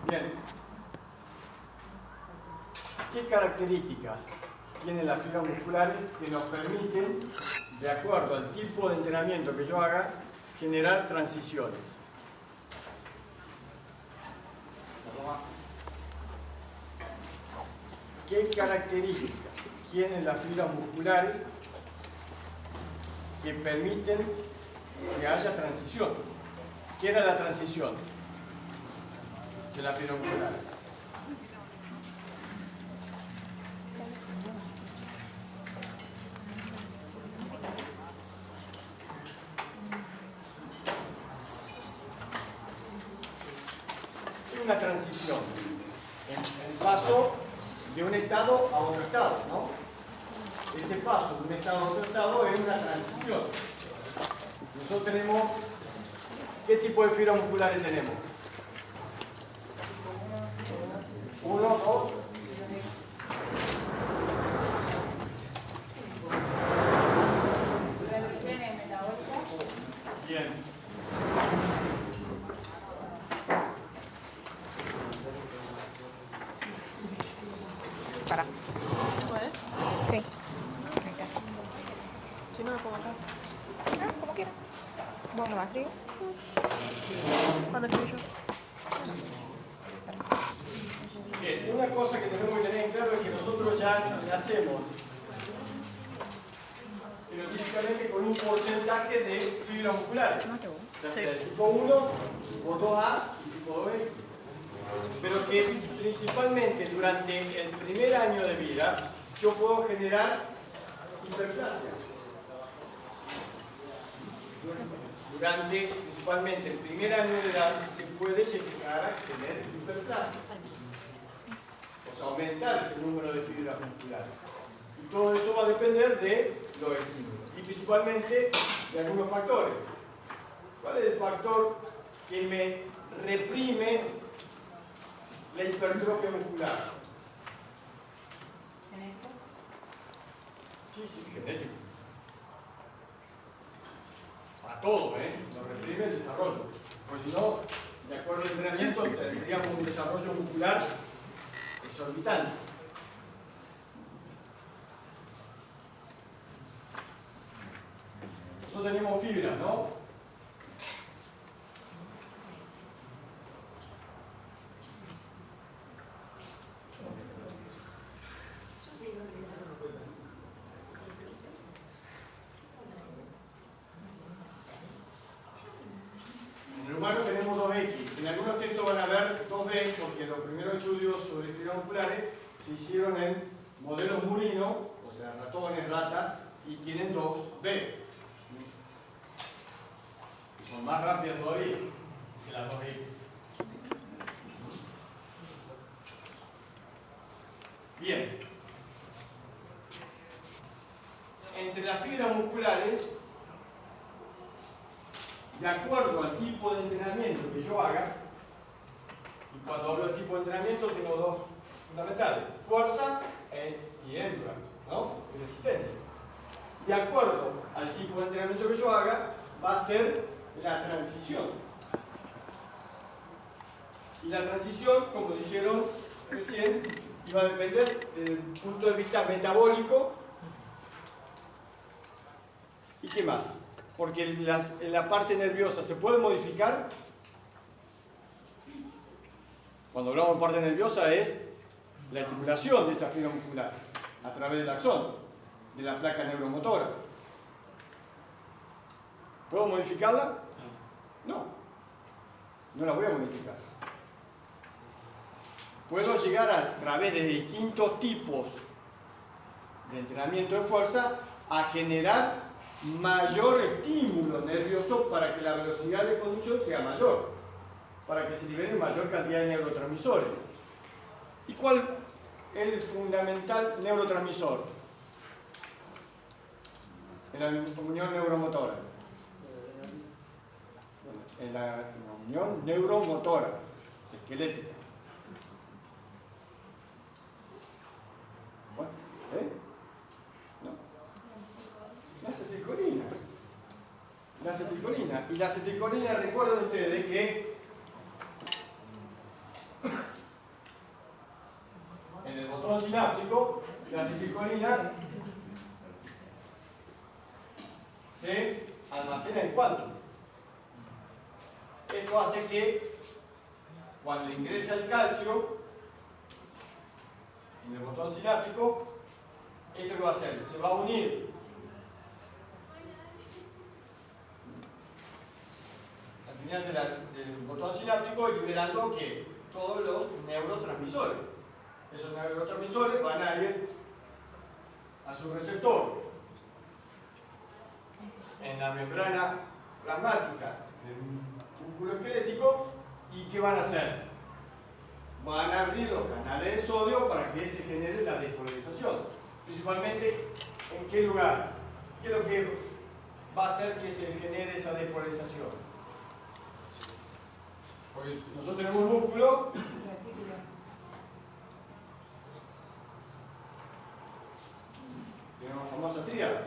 Bien. ¿Qué características tienen las fibras musculares que nos permiten, de acuerdo al tipo de entrenamiento que yo haga, generar transiciones? ¿Qué características tienen las fibras musculares que permiten que haya transición? ¿Qué era la transición de la fibra muscular? Es una transición, el paso de un estado a otro estado, ¿no? Ese paso de un estado a otro estado es una transición. Nosotros tenemos, ¿qué tipo de fibras musculares tenemos? 1, 2. Bien. Para. ¿Puedes? Sí. Si no, lo pongo acá. Ah, como quieras. Bueno, más frío. ¿Cuándo escribí yo? Bien, una cosa que tenemos que tener en claro es que nosotros ya nacemos fenotípicamente con un porcentaje de fibras musculares, ya sea de tipo 1, tipo 2A y tipo 2B, pero que principalmente durante el primer año de vida yo puedo generar hiperplasia. Durante principalmente el primer año de edad se puede llegar a tener hiperplasia, o sea, aumentar ese número de fibras musculares. Y todo eso va a depender de los estímulos y principalmente de algunos factores. ¿Cuál es el factor que me reprime la hipertrofia muscular? ¿Genético? Sí, genético. A todo, nos reprime el desarrollo. Porque si no, de acuerdo al entrenamiento, tendríamos un desarrollo muscular exorbitante. Nosotros tenemos fibras, ¿no? En el humano tenemos 2X. En algunos textos van a ver 2B porque los primeros estudios sobre fibras musculares se hicieron en modelos murinos, o sea, ratones, ratas, y tienen 2B. Son más rápidas todavía que las 2X. Bien. Entre las fibras musculares, de acuerdo al tipo de entrenamiento que yo haga, y cuando hablo de tipo de entrenamiento tengo dos fundamentales, fuerza y endurance, ¿no? Y resistencia. De acuerdo al tipo de entrenamiento que yo haga, va a ser la transición. Y la transición, como dijeron recién, iba a depender desde el punto de vista metabólico. ¿Y qué más? Porque la parte nerviosa se puede modificar. Cuando hablamos de parte nerviosa es la estimulación de esa fibra muscular a través del axón, de la placa neuromotora. ¿Puedo modificarla? No. No la voy a modificar. Puedo llegar a través de distintos tipos de entrenamiento de fuerza a generar mayor estímulo nervioso para que la velocidad de conducción sea mayor, para que se libere mayor cantidad de neurotransmisores. ¿Y cuál es el fundamental neurotransmisor en la unión neuromotora? En la unión neuromotora, esquelética. No. La acetilcolina. La acetilcolina. Y la acetilcolina, recuerden ustedes que dopamina se almacena en cuánto. Esto hace que cuando ingresa el calcio en el botón sináptico, ¿esto qué va a hacer? Se va a unir al final del botón sináptico, liberando que todos los neurotransmisores. Esos neurotransmisores van a ir a su receptor en la membrana plasmática del músculo esquelético. ¿Y qué van a hacer? Van a abrir los canales de sodio para que se genere la despolarización. Principalmente, ¿en qué lugar? ¿Qué es lo que va a hacer que se genere esa despolarización? Porque nosotros tenemos un músculo tenemos la famosa tríada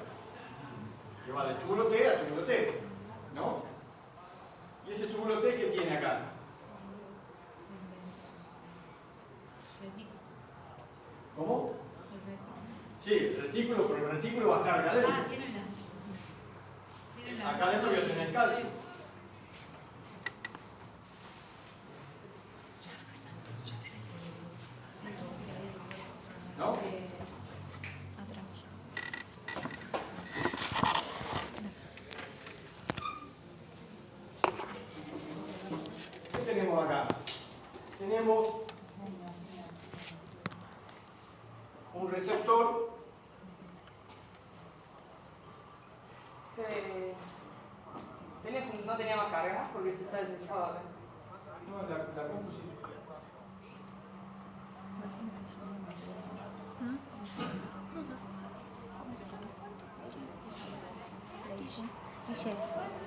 que va del túbulo T a túbulo T, ¿no? ¿Y ese túbulo T qué tiene acá? ¿Cómo? Sí, el retículo, pero el retículo va a estar acá adentro. Acá adentro voy a tener calcio. ¿No? ¿Qué tenemos acá? Tenemos un receptor no tenía más cargas porque se está desechado acá. no, la compu sí. Dice,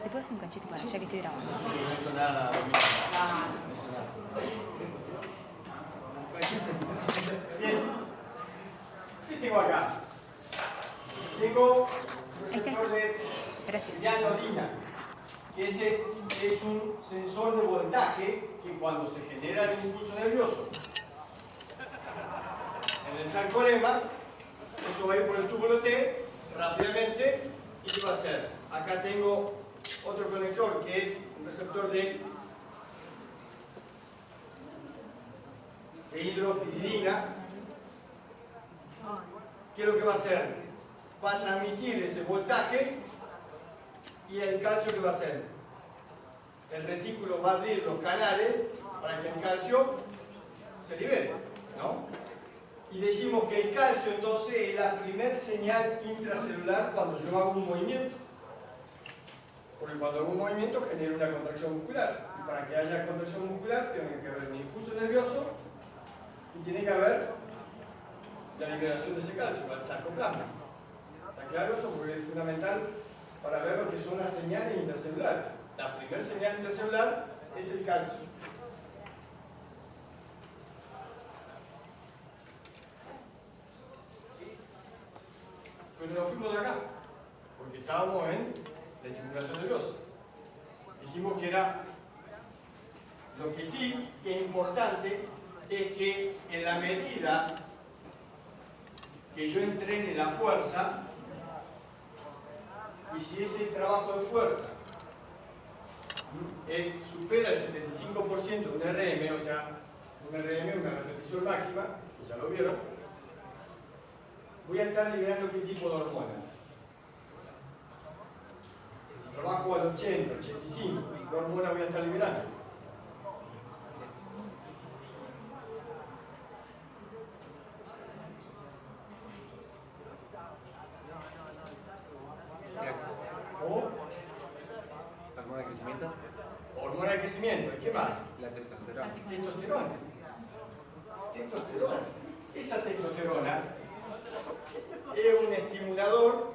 ¿te puedo hacer un cachito para ya que estoy grabando? No hizo nada. No hizo nada. Bien. ¿Qué tengo acá? Tengo un receptor de anodina, que ese es un sensor de voltaje que cuando se genera el impulso nervioso en el sarcolemma, eso va a ir por el túbulo T rápidamente. ¿Y qué va a hacer? Acá tengo otro conector que es un receptor de hidropiridina. ¿Qué es lo que va a hacer? Va a transmitir ese voltaje. ¿Y el calcio qué va a hacer? El retículo va a abrir los canales para que el calcio se libere, ¿no? Y decimos que el calcio entonces es la primer señal intracelular cuando yo hago un movimiento. Porque cuando hago un movimiento genera una contracción muscular. Y para que haya contracción muscular tiene que haber un impulso nervioso y tiene que haber la liberación de ese calcio, el sarcoplasma. ¿Está claro eso? Porque es fundamental para ver lo que son las señales intracelulares. La primera señal intracelular es el calcio. Pero nos fuimos de acá, porque estábamos en la estimulación nerviosa. Dijimos que era, lo que sí que es importante es que en la medida que yo entrene la fuerza, y si ese trabajo de fuerza supera el 75% de un RM, o sea, un RM, una repetición máxima, que ya lo vieron, voy a estar liberando qué tipo de hormonas. Si trabajo al 80, 85, ¿qué hormona voy a estar liberando? ¿Cómo? ¿Hormona de crecimiento? Hormona de crecimiento. ¿Y qué más? La testosterona. Testosterona. Testosterona. Esa testosterona es un estimulador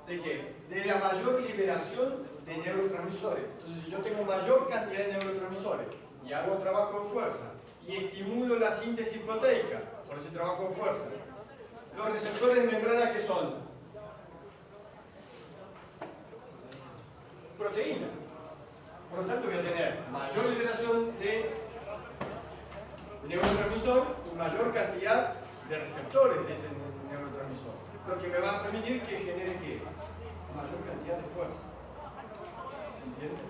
¿de qué? De la mayor liberación de neurotransmisores. Entonces, si yo tengo mayor cantidad de neurotransmisores y hago trabajo de fuerza y estimulo la síntesis proteica por ese trabajo de fuerza, los receptores de membrana, ¿qué son? Proteína. Por lo tanto, voy a tener mayor liberación de neurotransmisor y mayor cantidad de receptores de ese neurotransmisor, lo que me va a permitir que genere ¿qué? Mayor cantidad de fuerza. ¿Se entiende?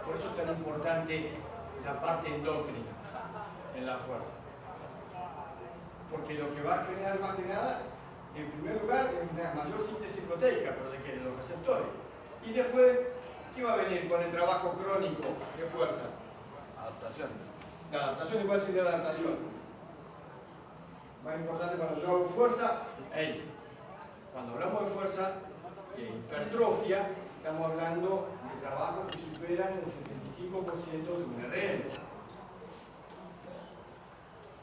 Por eso es tan importante la parte endocrina en la fuerza. Porque lo que va a generar más que nada, en primer lugar, es una mayor síntesis proteica, pero de qué? De los receptores. Y después, ¿qué va a venir con el trabajo crónico de fuerza? Adaptación. La adaptación. ¿Y cuál sería la adaptación? Más importante cuando yo hago fuerza, cuando hablamos de fuerza y hipertrofia, estamos hablando de trabajos que superan el 75% de un RM.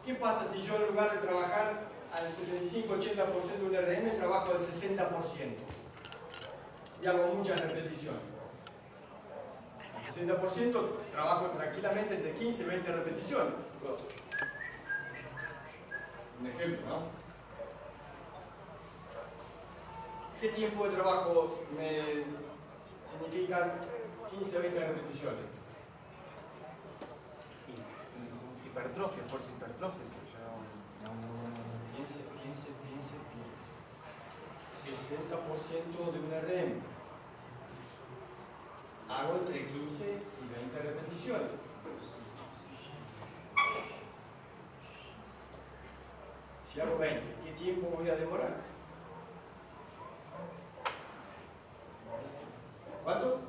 ¿Qué pasa si yo en lugar de trabajar al 75-80% de un RM, trabajo al 60% y hago muchas repeticiones? Al 60% trabajo tranquilamente entre 15 y 20 repeticiones. Un ejemplo, ¿no? ¿Qué tiempo de trabajo me significan 15 o 20 repeticiones? Hipertrofia, fuerza hipertrofia. 15, 60% de un RM. Hago entre 15 y 20 repeticiones. Si hago 20, ¿qué tiempo voy a demorar? ¿Cuánto?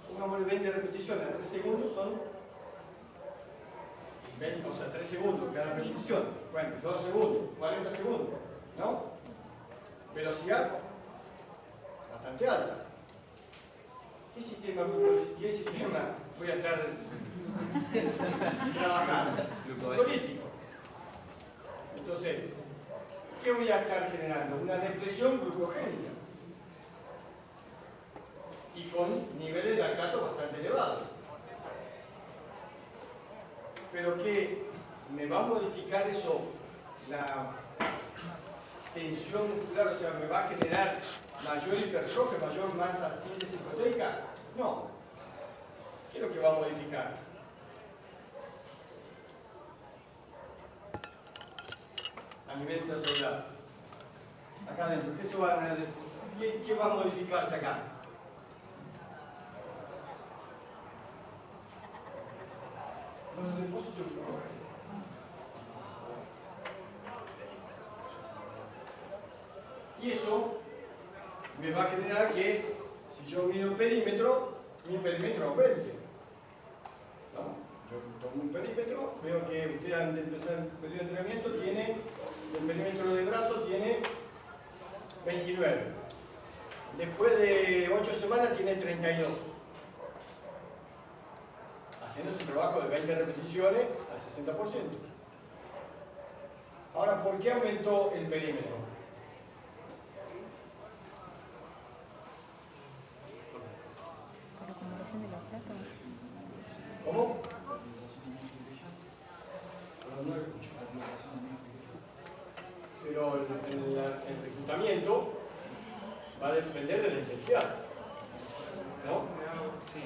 Pongámosle 20 repeticiones, 3 segundos son 20, o sea, 3 segundos cada repetición. Bueno, 2 segundos, 40 segundos, ¿no? Velocidad bastante alta. ¿Qué sistema voy a estar trabajando? Glucolítico. Entonces, ¿qué voy a estar generando? Una depresión glucogénica y con niveles de lactato bastante elevados. Pero que me va a modificar eso, la tensión muscular, o sea, me va a generar mayor hipertrofia, mayor masa síntesis proteica. No. ¿Qué es lo que va a modificar? A nivel intracelular. Acá adentro, ¿qué va a modificarse acá? Los depósitos de glucógeno. Y eso me va a generar que si yo mido el perímetro, mi perímetro aumente. ¿No? Yo tomo un perímetro, veo que usted antes de empezar el periodo de entrenamiento tiene, el perímetro de brazo tiene 29. Después de 8 semanas tiene 32. Haciendo ese trabajo de 20 repeticiones al 60%. Ahora, ¿por qué aumentó el perímetro? Por acumulación de lactato. ¿Cómo? No lo escucho. Pero el reclutamiento va a depender de la intensidad. ¿No? Sí.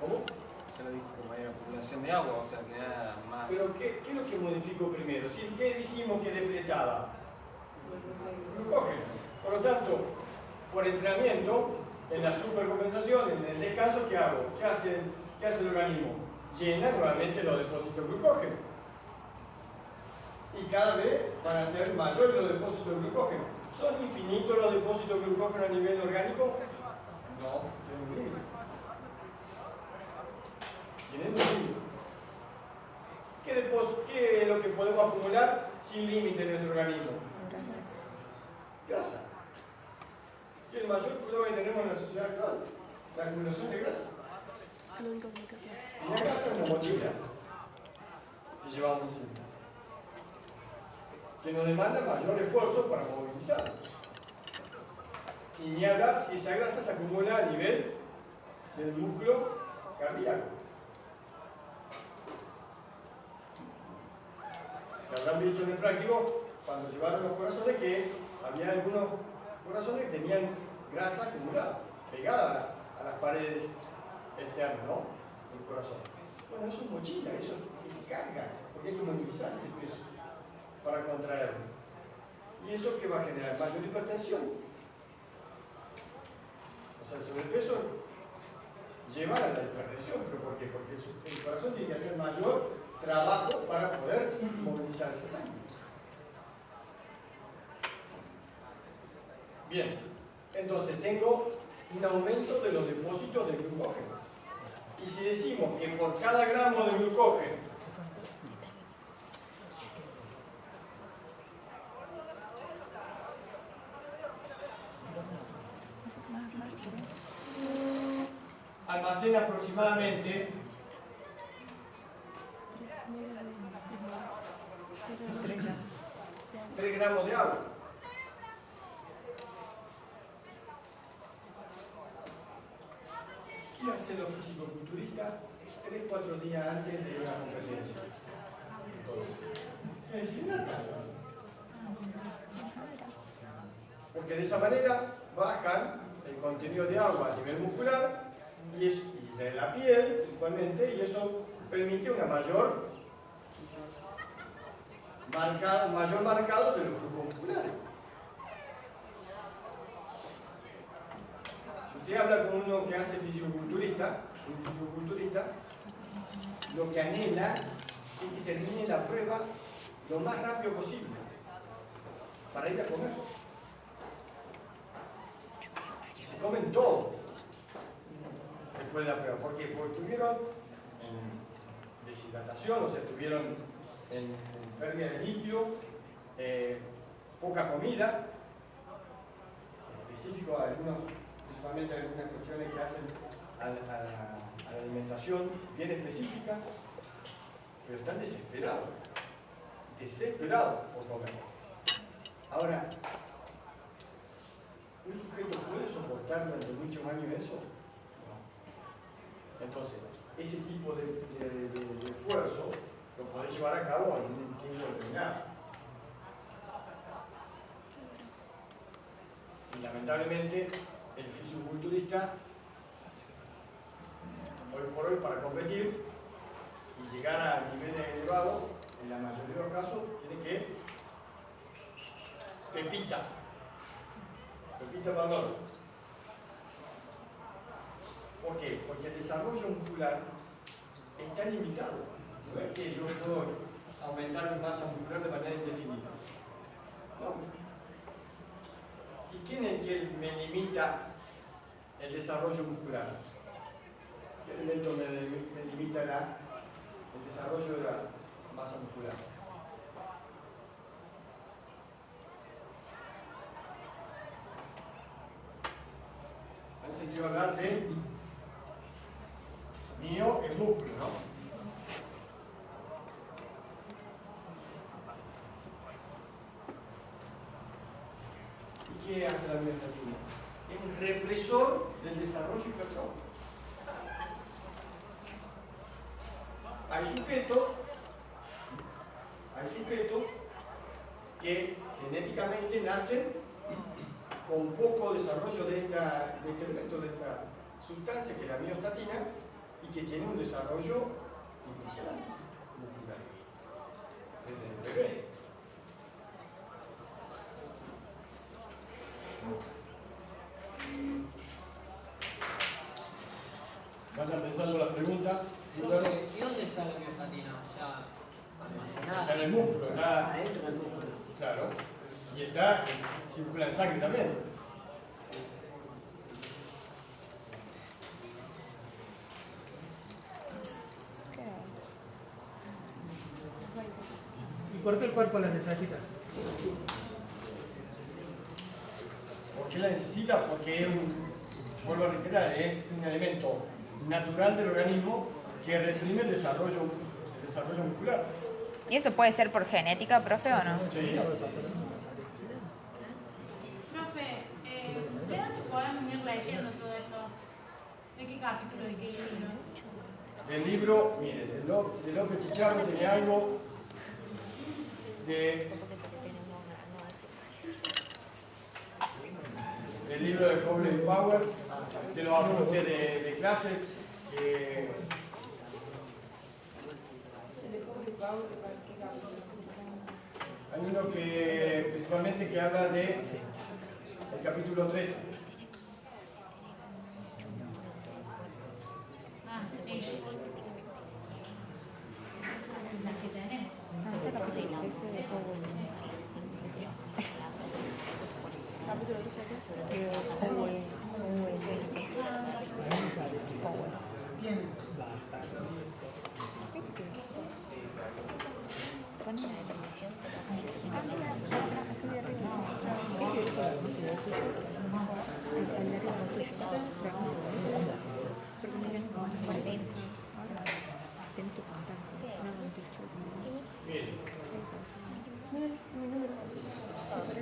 ¿Cómo? Ya lo dije, como hay acumulación de agua, o sea, que da más. Pero ¿qué es lo que modificó primero? Si ¿qué dijimos que depletaba? Glucógeno. Por lo tanto, por entrenamiento, en la supercompensación, en el descanso, ¿qué hago? ¿Qué hace el organismo? Llena nuevamente los depósitos de glucógeno. Y cada vez van a ser mayores los depósitos de glucógeno. ¿Son infinitos los depósitos de glucógeno a nivel orgánico? No, tienen un límite. Tienen un límite. ¿Qué es lo que podemos acumular sin límite en nuestro organismo? Grasa. Grasa. Y el mayor problema que tenemos en la sociedad actual, la acumulación de grasa. Lo único que me queda. Y la grasa es una mochila que llevamos encima, que nos demanda mayor esfuerzo para movilizarnos. Y ni hablar si esa grasa se acumula a nivel del músculo cardíaco. Se habrán visto en el práctico cuando llevaron los corazones que había algunos corazones que tenían grasa acumulada, pegada a las paredes externas, ¿no? Del corazón. Bueno, eso es mochila, eso es carga, porque hay que movilizar ese peso para contraerlo. ¿Y eso qué va a generar? Mayor hipertensión. O sea, el sobrepeso lleva a la hipertensión. ¿Pero por qué? Porque el corazón tiene que hacer mayor trabajo para poder movilizar esa sangre. Bien, entonces tengo un aumento de los depósitos de glucógeno. Y si decimos que por cada gramo de glucógeno almacena aproximadamente 3 gramos de agua. ¿Qué hacen los fisicoculturistas 3-4 días antes de una competencia? Se deshidratan. Porque de esa manera bajan el contenido de agua a nivel muscular y de la piel principalmente, y eso permite un mayor marcado de los grupos musculares. Si usted habla con uno que hace fisicoculturista, lo que anhela es que termine la prueba lo más rápido posible para ir a comer. Y se comen todo después de la prueba. ¿Por qué? Porque estuvieron en deshidratación, o sea, estuvieron en pérdida de líquido, poca comida, en específico principalmente algunas cuestiones que hacen a la alimentación bien específica, pero están desesperados por comer. Ahora, ¿un sujeto puede soportar durante muchos años eso? No. Entonces, ese tipo de esfuerzo lo podés llevar a cabo en un tiempo determinado. Y lamentablemente, el fisicoculturista, hoy por hoy, para competir y llegar a niveles elevados, en la mayoría de los casos, tiene que pepita valor. ¿Por qué? Porque el desarrollo muscular está limitado. No es que yo puedo aumentar mi masa muscular de manera indefinida. No. ¿Y quién es el que me limita el desarrollo muscular? ¿Qué elemento me limita el desarrollo de la masa muscular? ¿Han sentido hablar de mío el músculo, no? ¿Y qué hace la miostatina? Es un represor del desarrollo hipertrófico. Hay sujetos que genéticamente nacen con poco desarrollo de este elemento, de esta sustancia que es la miostatina, y que tiene un desarrollo impresionante muscular desde el bebé. Vayan pensando las preguntas. ¿Y dónde está la miostatina? Ya almacenada. Está en el músculo, está Adentro del músculo. claro, y circula en sangre también. ¿Y por qué el cuerpo las necesita? ¿Por qué la necesita? Porque es vuelvo a reiterar, es un elemento natural del organismo que reprime el desarrollo muscular. ¿Y eso puede ser por genética, profe, o no? Sí. Profe, ¿de dónde podemos ir leyendo todo esto? ¿De qué capítulo, de qué libro? El libro, mire, de López Chicharro tiene algo del libro de Coble y Power, que lo habló usted de clase, Hay uno que principalmente que habla de el capítulo 13. Ah, sí. La que tenemos. Este capítulo 13 de Owen. Capítulo 13 de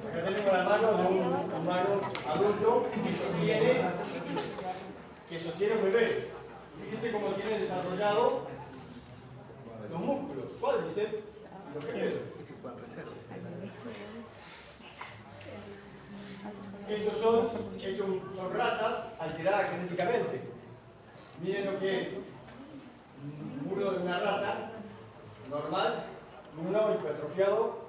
Acá tenemos la mano de un humano adulto que sostiene un bebé. Fíjense cómo tiene desarrollado los músculos, cuádriceps y los gemelos. Estos son ratas alteradas genéticamente. Miren lo que es un muslo de una rata normal y uno hipertrofiado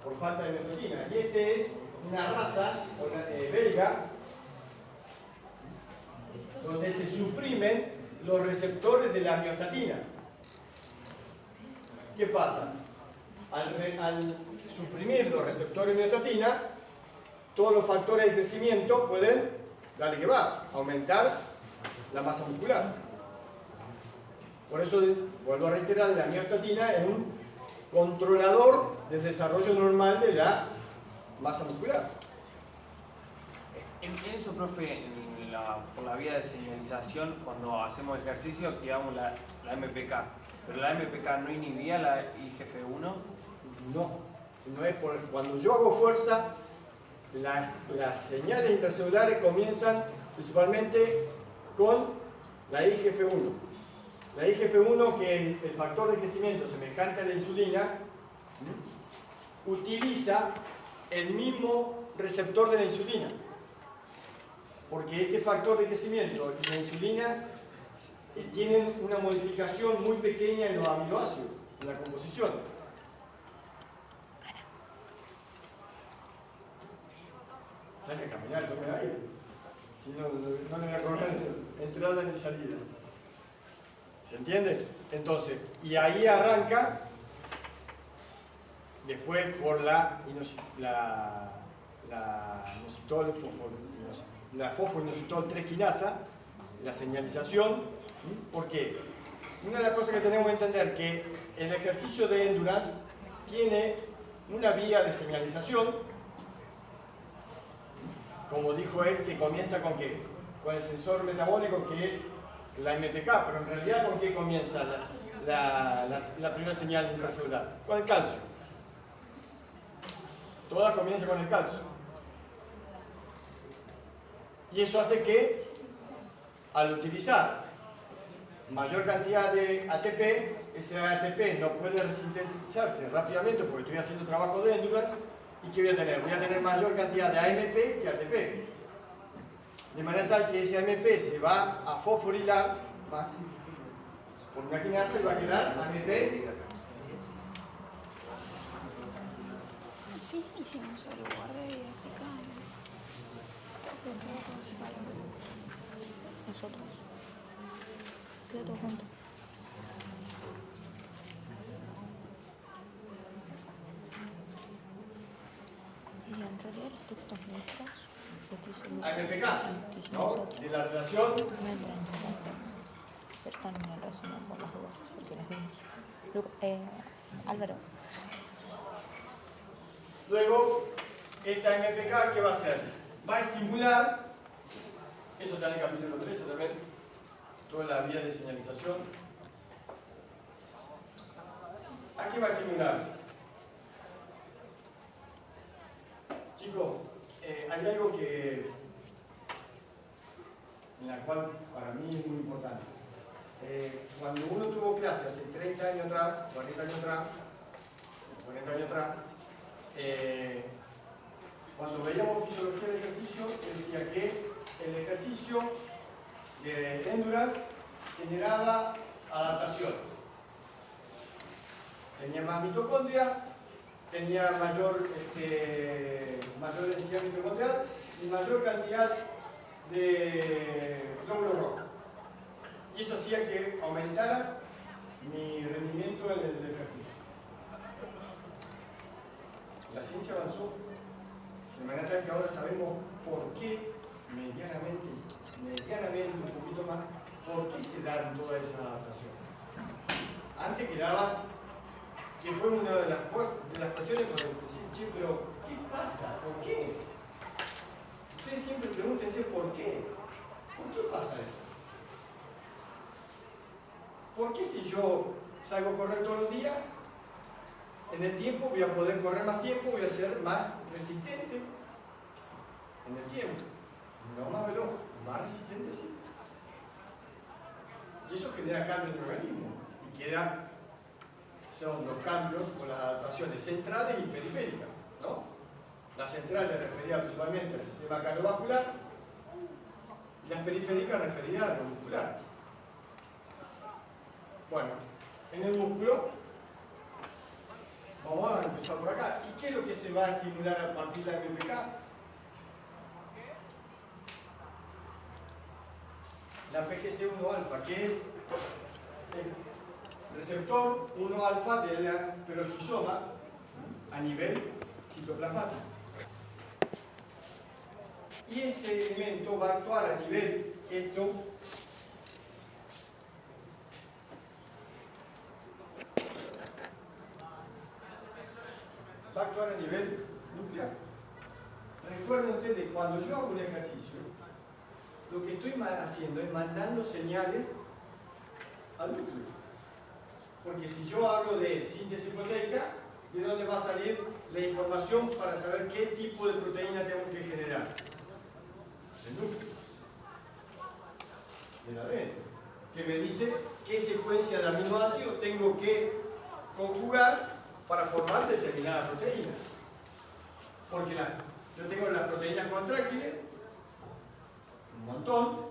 por falta de miostatina. Y este es una raza belga donde se suprimen los receptores de la miostatina. ¿Qué pasa? Al suprimir los receptores de miostatina, todos los factores de crecimiento pueden, darle que va, aumentar la masa muscular. Por eso, vuelvo a reiterar, la miostatina es un controlador del desarrollo normal de la masa muscular. En eso, profe, por la vía de señalización, cuando hacemos ejercicio activamos la MPK. ¿Pero la MPK no inhibía la IGF-1? No es por, cuando yo hago fuerza, las señales intracelulares comienzan principalmente con la IGF-1. La IGF-1, que es el factor de crecimiento semejante a la insulina, utiliza el mismo receptor de la insulina. Porque este factor de crecimiento y la insulina tienen una modificación muy pequeña en los aminoácidos, en la composición. Salga a caminar, tome aire. Si no, no le voy a cobrar entrada ni salida. ¿Se entiende? Entonces, y ahí arranca, después por la fosfoinositol 3 quinasa, la señalización. ¿Por qué? Una de las cosas que tenemos que entender es que el ejercicio de endurance tiene una vía de señalización, como dijo él, que comienza con ¿qué? Con el sensor metabólico, que es la MPK, pero en realidad ¿con qué comienza la primera señal intracelular? Con el calcio. Toda comienza con el calcio. Y eso hace que, al utilizar mayor cantidad de ATP, ese ATP no puede resintetizarse rápidamente porque estoy haciendo trabajo de endurance. ¿Y qué voy a tener? Voy a tener mayor cantidad de AMP que ATP. De manera tal que ese AMP se va a fosforilar por una quinasa y va a quedar AMP. Finísimo, se lo guardé didácticamente. Nosotros. Queda todo junto. Y en realidad los textos nuestros, AMPK, ¿no? De la relación. No entran en relaciones, pero están en el resumen por las dudas, porque las vimos. Álvaro. Luego, esta MPK, ¿qué va a hacer? Va a estimular, eso está en el capítulo 13 también, toda la vía de señalización. ¿A qué va a estimular? Chicos, hay algo en la cual para mí es muy importante. Cuando uno tuvo clase hace 30 años atrás, 40 años atrás, cuando veíamos fisiología del ejercicio, decía que el ejercicio de endurance generaba adaptación. tenía más mitocondria, tenía mayor densidad mitocondrial y mayor cantidad de glóbulos rojos. Y eso hacía que aumentara mi rendimiento en el ejercicio. La ciencia avanzó de manera tal que ahora sabemos por qué, medianamente un poquito más, por qué se dan todas esas adaptaciones. Antes quedaba que fue una de las cuestiones por decir, che, pero ¿qué pasa? ¿Por qué? Ustedes siempre pregúntense por qué. ¿Por qué pasa eso? ¿Por qué si yo salgo a correr todos los días, en el tiempo voy a poder correr más tiempo, voy a ser más resistente en el tiempo? No más veloz, más resistente sí. Y eso genera cambio en el organismo. Y son los cambios o las adaptaciones centrales y periféricas, ¿no? Las centrales referidas principalmente al sistema cardiovascular y las periféricas referidas a lo muscular. Bueno, en el músculo vamos a empezar por acá. ¿Y qué es lo que se va a estimular a partir de la MPK? La PGC1-alfa, que es el receptor 1-alfa de la peroxisoma a nivel citoplasmático. Y ese elemento va a actuar a nivel va a actuar a nivel nuclear. Recuerden ustedes, cuando yo hago un ejercicio, lo que estoy haciendo es mandando señales al núcleo. Porque si yo hablo de síntesis proteica, ¿de dónde va a salir la información para saber qué tipo de proteína tengo que generar? Del núcleo. Del ADN. Que me dice qué secuencia de aminoácidos tengo que conjugar para formar determinada proteína. Porque yo tengo las proteínas contráctiles, un montón,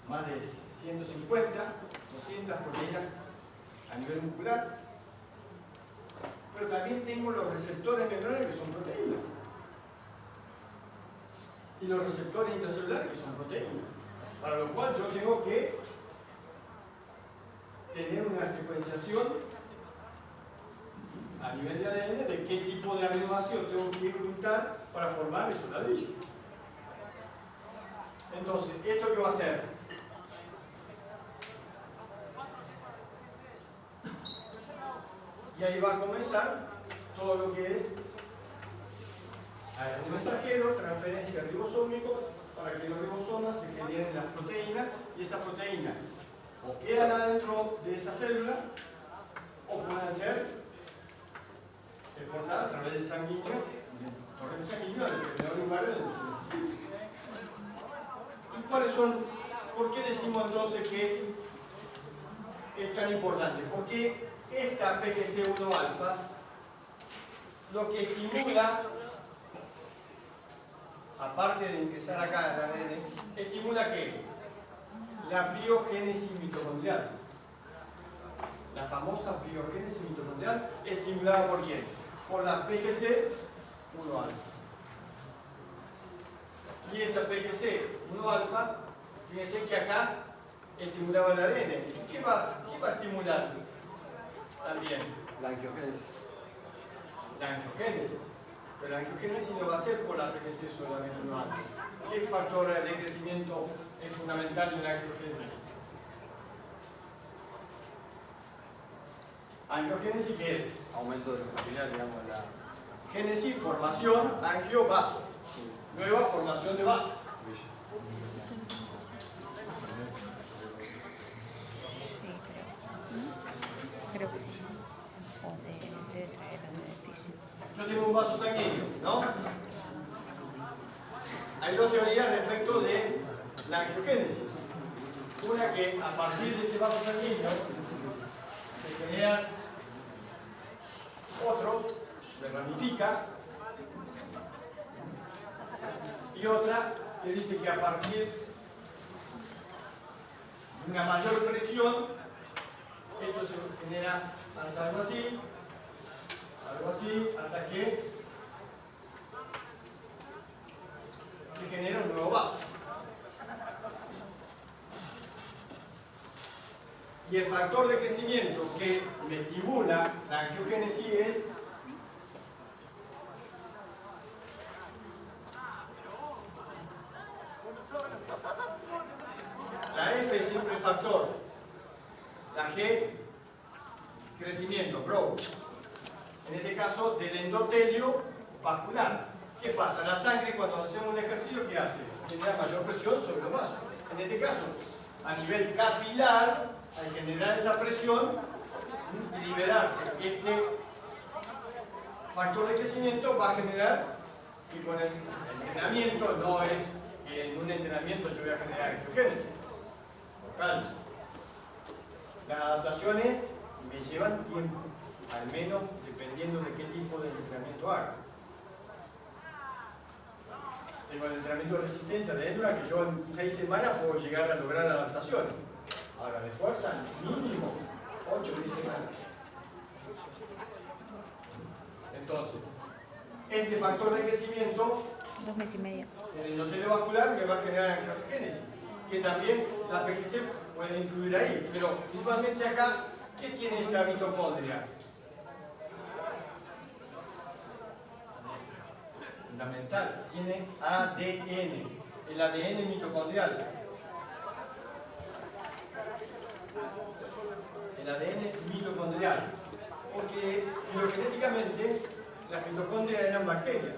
más de 150, 200 proteínas a nivel muscular, pero también tengo los receptores membranares que son proteínas y los receptores intracelulares que son proteínas, para lo cual yo tengo que tener una secuenciación a nivel de ADN de qué tipo de aminoácidos tengo que juntar para formar esos ladrillos. Entonces, ¿esto qué va a hacer? Y ahí va a comenzar todo lo que es un mensajero, transferencia ribosómico, para que los ribosomas se generen las proteínas, y esas proteínas o quedan adentro de esa célula o pueden ser exportadas a través del sanguíneo, del torrente sanguíneo, del determinado lugar donde se necesita. ¿Y cuáles son? ¿Por qué decimos entonces que es tan importante? Porque esta PGC1-alfa lo que estimula, aparte de ingresar acá al ADN, estimula ¿qué? La biogénesis mitocondrial. La famosa biogénesis mitocondrial, estimulada por quién? Por la PGC1-alfa. Y esa PGC1-alfa, fíjense que acá estimulaba el ADN. ¿Qué va a estimular también? La angiogénesis. La angiogénesis. Pero la angiogénesis no va a ser por la PGC solamente 1-alfa. ¿Qué factor de crecimiento es fundamental en la angiogénesis? Angiogénesis, ¿qué es? Aumento de los capilares, digamos, la... Génesis, formación, angio, vaso. Nueva formación de vaso. Creo que sí. O de traer el beneficio. Yo tengo un vaso sanguíneo, ¿no? Hay dos teorías respecto de la angiogénesis. Una que a partir de ese vaso sanguíneo se generan otros, se ramifica, y otra que dice que a partir de una mayor presión esto se genera más algo así, hasta que se genera un nuevo vaso. Y el factor de crecimiento que me estimula la angiogénesis es la F es siempre factor, la G crecimiento, growth. En este caso del endotelio vascular. ¿Qué pasa? La sangre cuando hacemos un ejercicio, ¿qué hace? Genera mayor presión sobre los vasos. En este caso, a nivel capilar, al generar esa presión y liberarse este factor de crecimiento, va a generar que con el entrenamiento, no es que en un entrenamiento yo voy a generar angiogénesis. Calma. Las adaptaciones me llevan tiempo, al menos dependiendo de qué tipo de entrenamiento haga. Tengo el entrenamiento de resistencia de Endura que yo en 6 semanas puedo llegar a lograr adaptaciones. Ahora, de fuerza, mínimo 8 o 10 semanas. Entonces, este factor de crecimiento 2 meses y medio. en el endotelio vascular me va a generar angiogénesis, que también la PGC puede influir ahí. Pero principalmente acá, ¿qué tiene esta mitocondria? Fundamental, tiene ADN, el ADN mitocondrial. El ADN mitocondrial, porque filogenéticamente las mitocondrias eran bacterias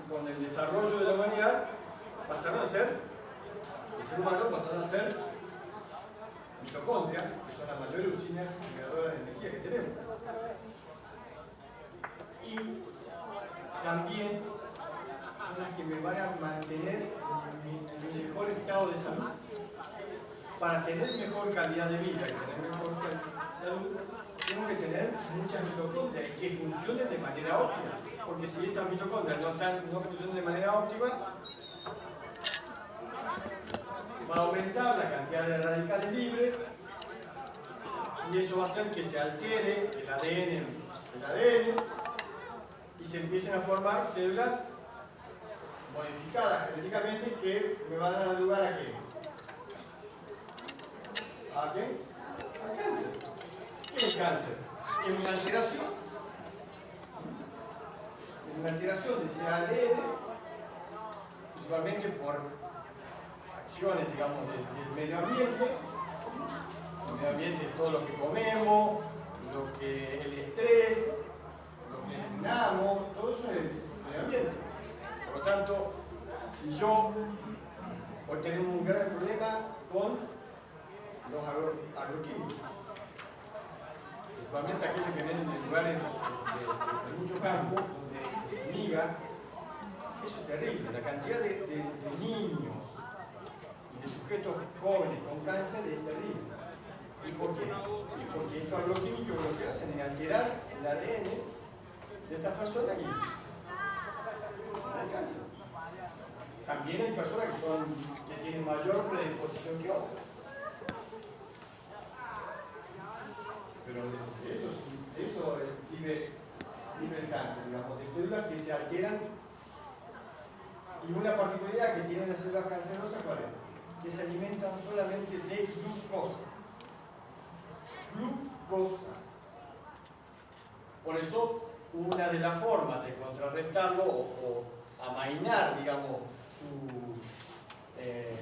y con el desarrollo de la humanidad pasaron a ser, el ser humano pasaron a ser mitocondrias, que son las mayores usinas generadoras de energía que tenemos. Y también son las que me van a mantener en mi mejor estado de salud. Para tener mejor calidad de vida y tener mejor salud, tengo que tener muchas mitocondrias y que funcionen de manera óptima. Porque si esas mitocondrias no funcionan de manera óptima, va a aumentar la cantidad de radicales libres y eso va a hacer que se altere el ADN y se empiecen a formar células modificadas genéticamente que me van a dar lugar a qué? ¿A qué? Al cáncer. ¿Qué es el cáncer? Es una alteración. Es una alteración de ese ADN, principalmente por acciones, digamos, del medio ambiente. El medio ambiente es todo lo que comemos, el estrés, lo que fumamos, todo eso es medio ambiente. Por lo tanto, si yo hoy tenemos un gran problema con los agroquímicos, principalmente aquellos que vienen de lugares de mucho campo, donde se fumiga, eso es terrible. La cantidad de niños y de sujetos jóvenes con cáncer es terrible. ¿Y por qué? Y porque estos agroquímicos lo que hacen es alterar el ADN de estas personas y el cáncer. También hay personas que tienen mayor predisposición que otras. Pero eso vive el cáncer, digamos, de células que se alteran. Y una particularidad que tienen las células cancerosas, ¿cuál es? Que se alimentan solamente de glucosa. Glucosa. Por eso, una de las formas de contrarrestarlo o amainar, digamos, su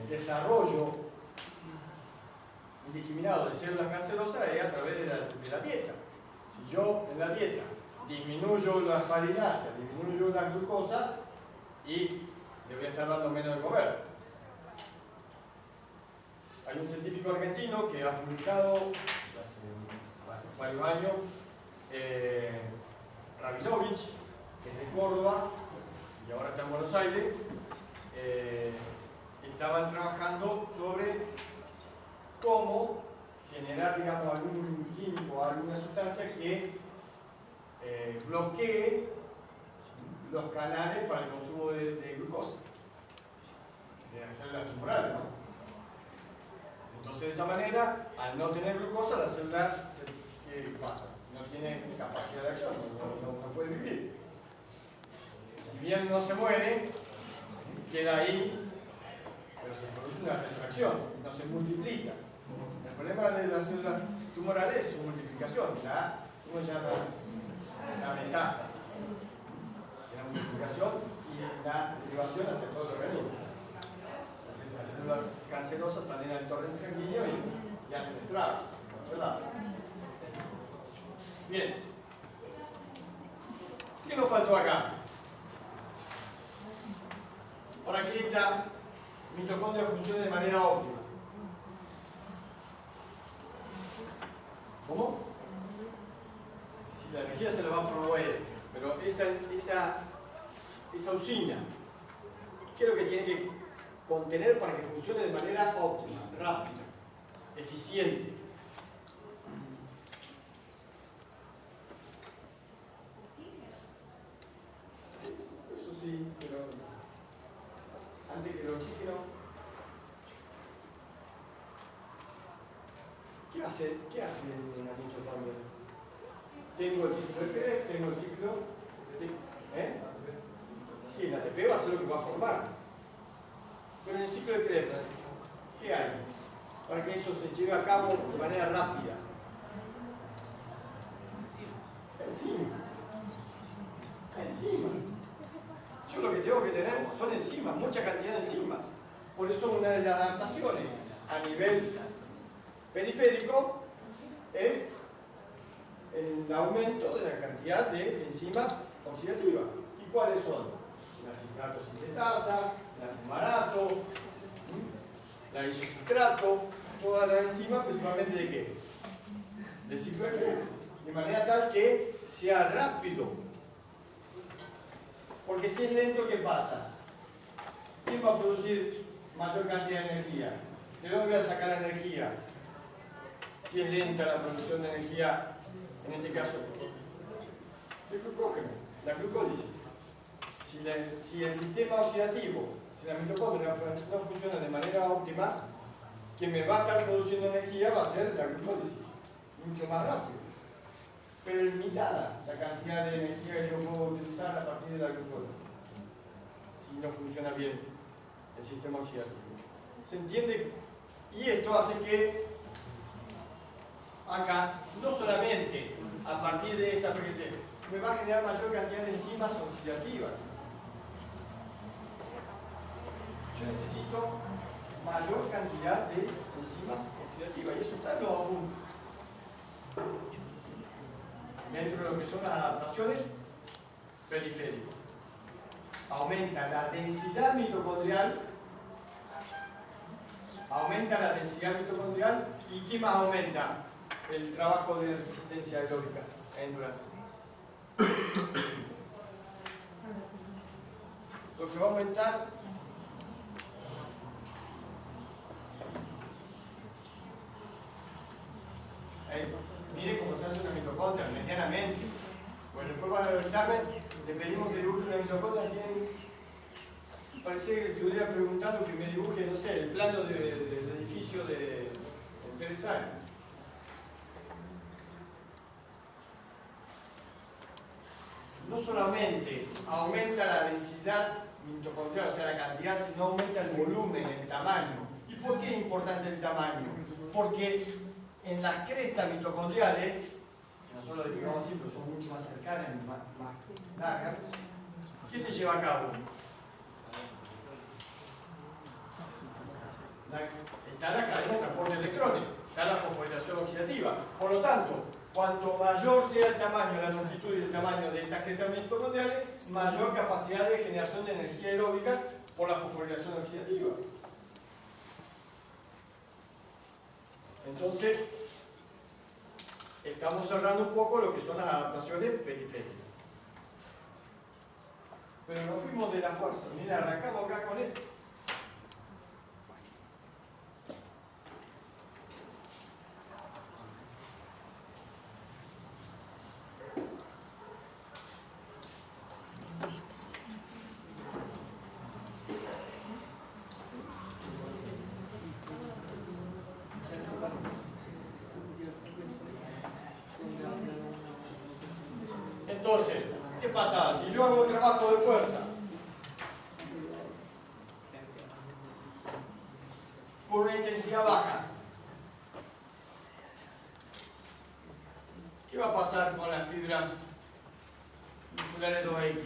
desarrollo indiscriminado de células cancerosas es a través de la dieta. Si yo en la dieta disminuyo las farináceas, disminuyo la glucosa y le voy a estar dando menos de comer. Hay un científico argentino que ha publicado hace varios años, Rabinovich, que es de Córdoba y ahora está en Buenos Aires. Estaban trabajando sobre cómo generar, digamos, algún químico, alguna sustancia que bloquee los canales para el consumo de glucosa de las células tumorales, ¿no? Entonces Entonces, de esa manera, al no tener glucosa, la célula, ¿qué pasa? No tiene capacidad de acción, no puede vivir. Si bien no se muere, queda ahí, pero se produce una retracción, no se multiplica. El problema de las células tumorales es su multiplicación, uno llama la metástasis, la multiplicación y la derivación hacia todo el organismo. Las células cancerosas salen al torrente sanguíneo y hacen estragos. Bien. ¿Qué nos faltó acá? Para que esta mitocondria funcione de manera óptima. ¿Cómo? Si la energía se la va a proveer, pero esa usina, ¿qué es lo que tiene que contener para que funcione de manera óptima, rápida, eficiente? Eso sí, pero antes que el oxígeno, ¿qué hace una mitocondria? Tengo el ciclo de Krebs, tengo el ciclo sí, el ATP va a ser lo que va a formar. Pero en el ciclo de Krebs, ¿qué hay? Para que eso se lleve a cabo de manera rápida. Enzimas. Yo lo que tengo que tener son enzimas, mucha cantidad de enzimas. Por eso una de las adaptaciones a nivel periférico es el aumento de la cantidad de enzimas oxidativas. ¿Y cuáles son? La citrato sintetasa, la fumarato, la isocitrato, todas las enzimas, principalmente ¿de qué? Del ciclo de Krebs. De manera tal que sea rápido. Porque si es lento, ¿qué pasa? ¿Quién va a producir mayor cantidad de energía? ¿De dónde voy a sacar la energía? Si es lenta la producción de energía, en este caso, de glucógeno, la glucólisis. Si el sistema oxidativo, si la mitocondria no funciona de manera óptima, quien me va a estar produciendo energía va a ser la glucólisis, mucho más rápido. Pero limitada la cantidad de energía que yo puedo utilizar a partir de la glucólisis, si no funciona bien el sistema oxidativo. ¿Se entiende? Y esto hace que acá, no solamente a partir de esta PGC, me va a generar mayor cantidad de enzimas oxidativas. Yo necesito mayor cantidad de enzimas oxidativas, y eso está en los apuntes. Dentro de lo que son las adaptaciones periféricas. Aumenta la densidad mitocondrial, y ¿qué más aumenta? El trabajo de resistencia aeróbica, endurance. Lo que va a aumentar miren cómo se hace una mitocondria medianamente. Bueno, después van a ver el examen, le pedimos que dibuje una mitocondria. Parecía que estuviera preguntando que me dibuje, no sé, el plano del edificio de Empire State. No solamente aumenta la densidad mitocondrial, o sea, la cantidad, sino aumenta el volumen, el tamaño. ¿Y por qué es importante el tamaño? Porque en las crestas mitocondriales, que nosotros lo digamos así, pero son mucho más cercanas y más largas, ¿qué se lleva a cabo? Está la cadena de transporte de electrones, está la fosforilación oxidativa. Por lo tanto, cuanto mayor sea el tamaño, la longitud y el tamaño de estas crestas mitocondriales, mayor capacidad de generación de energía aeróbica por la fosforilación oxidativa. Entonces, estamos cerrando un poco lo que son las adaptaciones periféricas. Pero nos fuimos de la fuerza. Mira, arrancamos acá con esto. pasa? Si yo hago un trabajo de fuerza por una intensidad baja, ¿qué va a pasar con las fibras musculares 2X?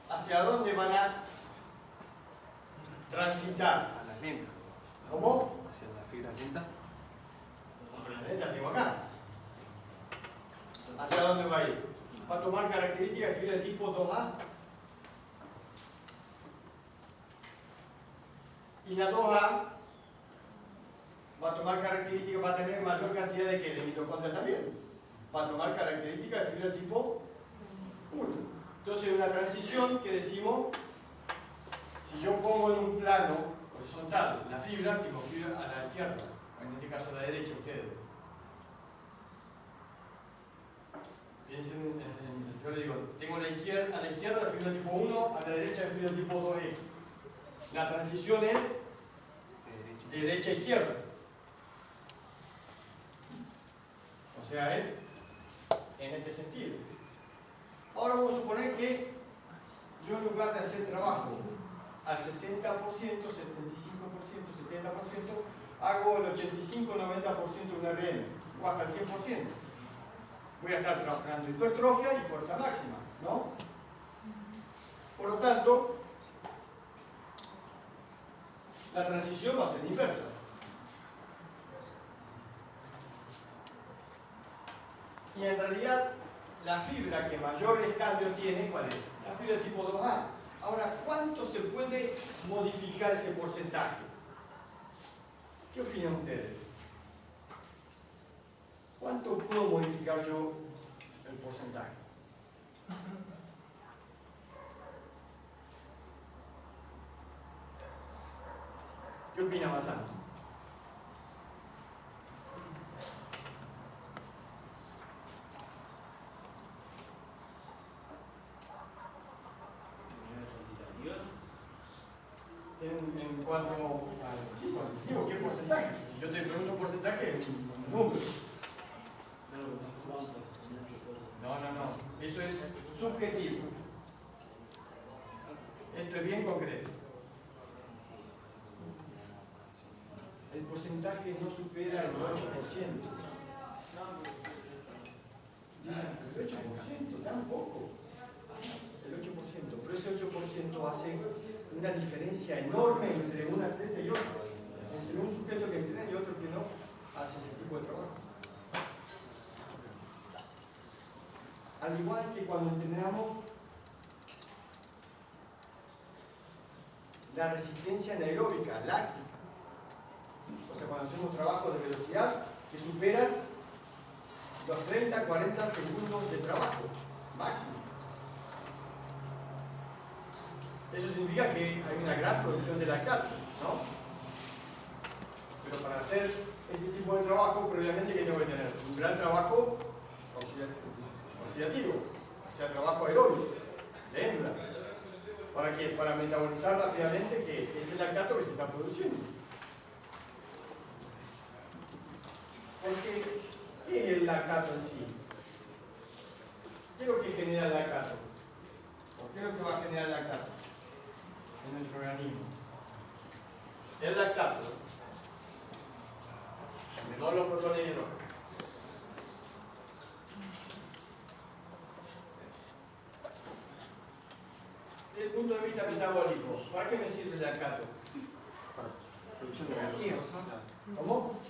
¿Hacia dónde van a transitar? A las lentas. ¿Cómo? Hacia las fibras lentas. La lenta tengo acá. ¿Hacia dónde va a ir? Va a tomar características de fibra tipo 2A. Y la 2A va a tomar características, va a tener mayor cantidad de ¿qué? De mitocondrias también. Va a tomar características de fibra tipo 1. Entonces, una transición que decimos, si yo pongo en un plano horizontal la fibra, tengo fibra a la izquierda, en este caso a la derecha, ustedes. Piensen yo le digo, tengo a la izquierda la fibra tipo 1, a la derecha la fibra tipo 2E. La transición es de derecha a izquierda. O sea, es en este sentido. Ahora vamos a suponer que yo en lugar de hacer trabajo al 60%, 75%, 70%, hago el 85-90% de un RM, o hasta el 100%. Voy a estar trabajando hipertrofia y fuerza máxima, ¿no? Por lo tanto, la transición va a ser inversa. Y en realidad, la fibra que mayores cambios tiene, ¿cuál es? La fibra tipo 2A. Ahora, ¿cuánto se puede modificar ese porcentaje? ¿Qué opinan ustedes? ¿Cuánto puedo modificar yo el porcentaje? ¿Qué opina Masano? En cuanto a... Sí, cuantitativo, ¿qué porcentaje? Si yo te pregunto un porcentaje, es un número. No. Eso es subjetivo. Esto es bien concreto. El porcentaje no supera el 8%. Dicen, ¿el 8%? ¿Tan poco? Sí, el 8%. Pero ese 8% hace una diferencia enorme entre un atleta y otro. Entre un sujeto que entrena y otro que no hace ese tipo de trabajo. Al igual que cuando entrenamos la resistencia anaeróbica, láctica. O sea, cuando hacemos trabajos de velocidad que superan los 30-40 segundos de trabajo máximo. Eso significa que hay una gran producción de lactato, ¿no? Pero para hacer ese tipo de trabajo, previamente, ¿qué tengo que tener? Un gran trabajo oxidativo, o sea, trabajo aeróbico, de hémbras. ¿Para qué? Para metabolizar rápidamente que ese lactato que se está produciendo. Porque, ¿qué es el lactato en sí? ¿Qué es lo que genera el lactato? ¿O qué es lo que va a generar el lactato en nuestro organismo? El lactato, menor los protones de hidrógeno. Desde el punto de vista metabólico, ¿para qué me sirve el lactato? Producción de energía. ¿Cómo?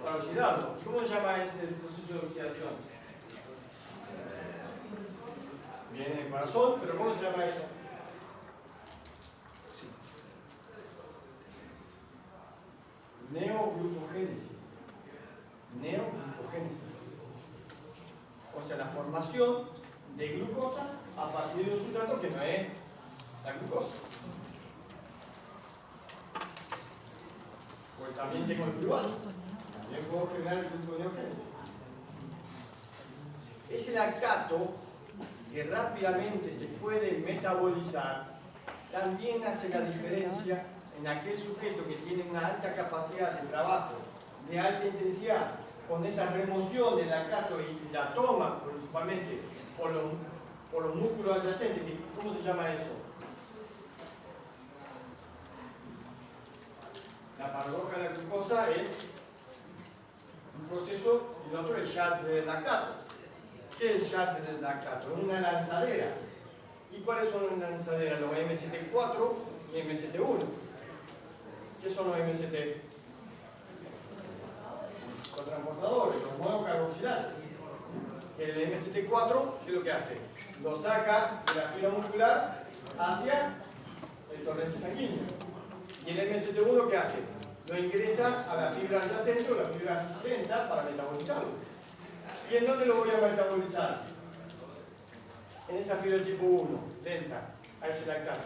Para oxidarlo. ¿Y cómo se llama ese proceso de oxidación? Viene del corazón, pero ¿cómo se llama eso? Neoglucogénesis. Neoglucogénesis. O sea, la formación de glucosa a partir de un sustrato que no es la glucosa. Pues también tengo el plural. También puedo generar el gluconeogénesis. Ese lactato que rápidamente se puede metabolizar también hace la diferencia en aquel sujeto que tiene una alta capacidad de trabajo de alta intensidad con esa remoción del lactato y la toma principalmente por los músculos adyacentes, ¿cómo se llama eso? La paradoja de la glucosa es un proceso y el otro es el SHAT del lactato. ¿Qué es el SHAT del lactato? Es una lanzadera. ¿Y cuáles son las lanzaderas? Los MST4 y MST1. ¿Qué son los MST? Los transportadores, los monocarboxilados. El MST4, ¿qué es lo que hace? Lo saca de la fibra muscular hacia el torrente sanguíneo. ¿Y el MST1 qué hace? Lo ingresa a la fibra adyacente o la fibra lenta para metabolizarlo. ¿Y en dónde lo voy a metabolizar? En esa fibra tipo 1, lenta, a ese lactato.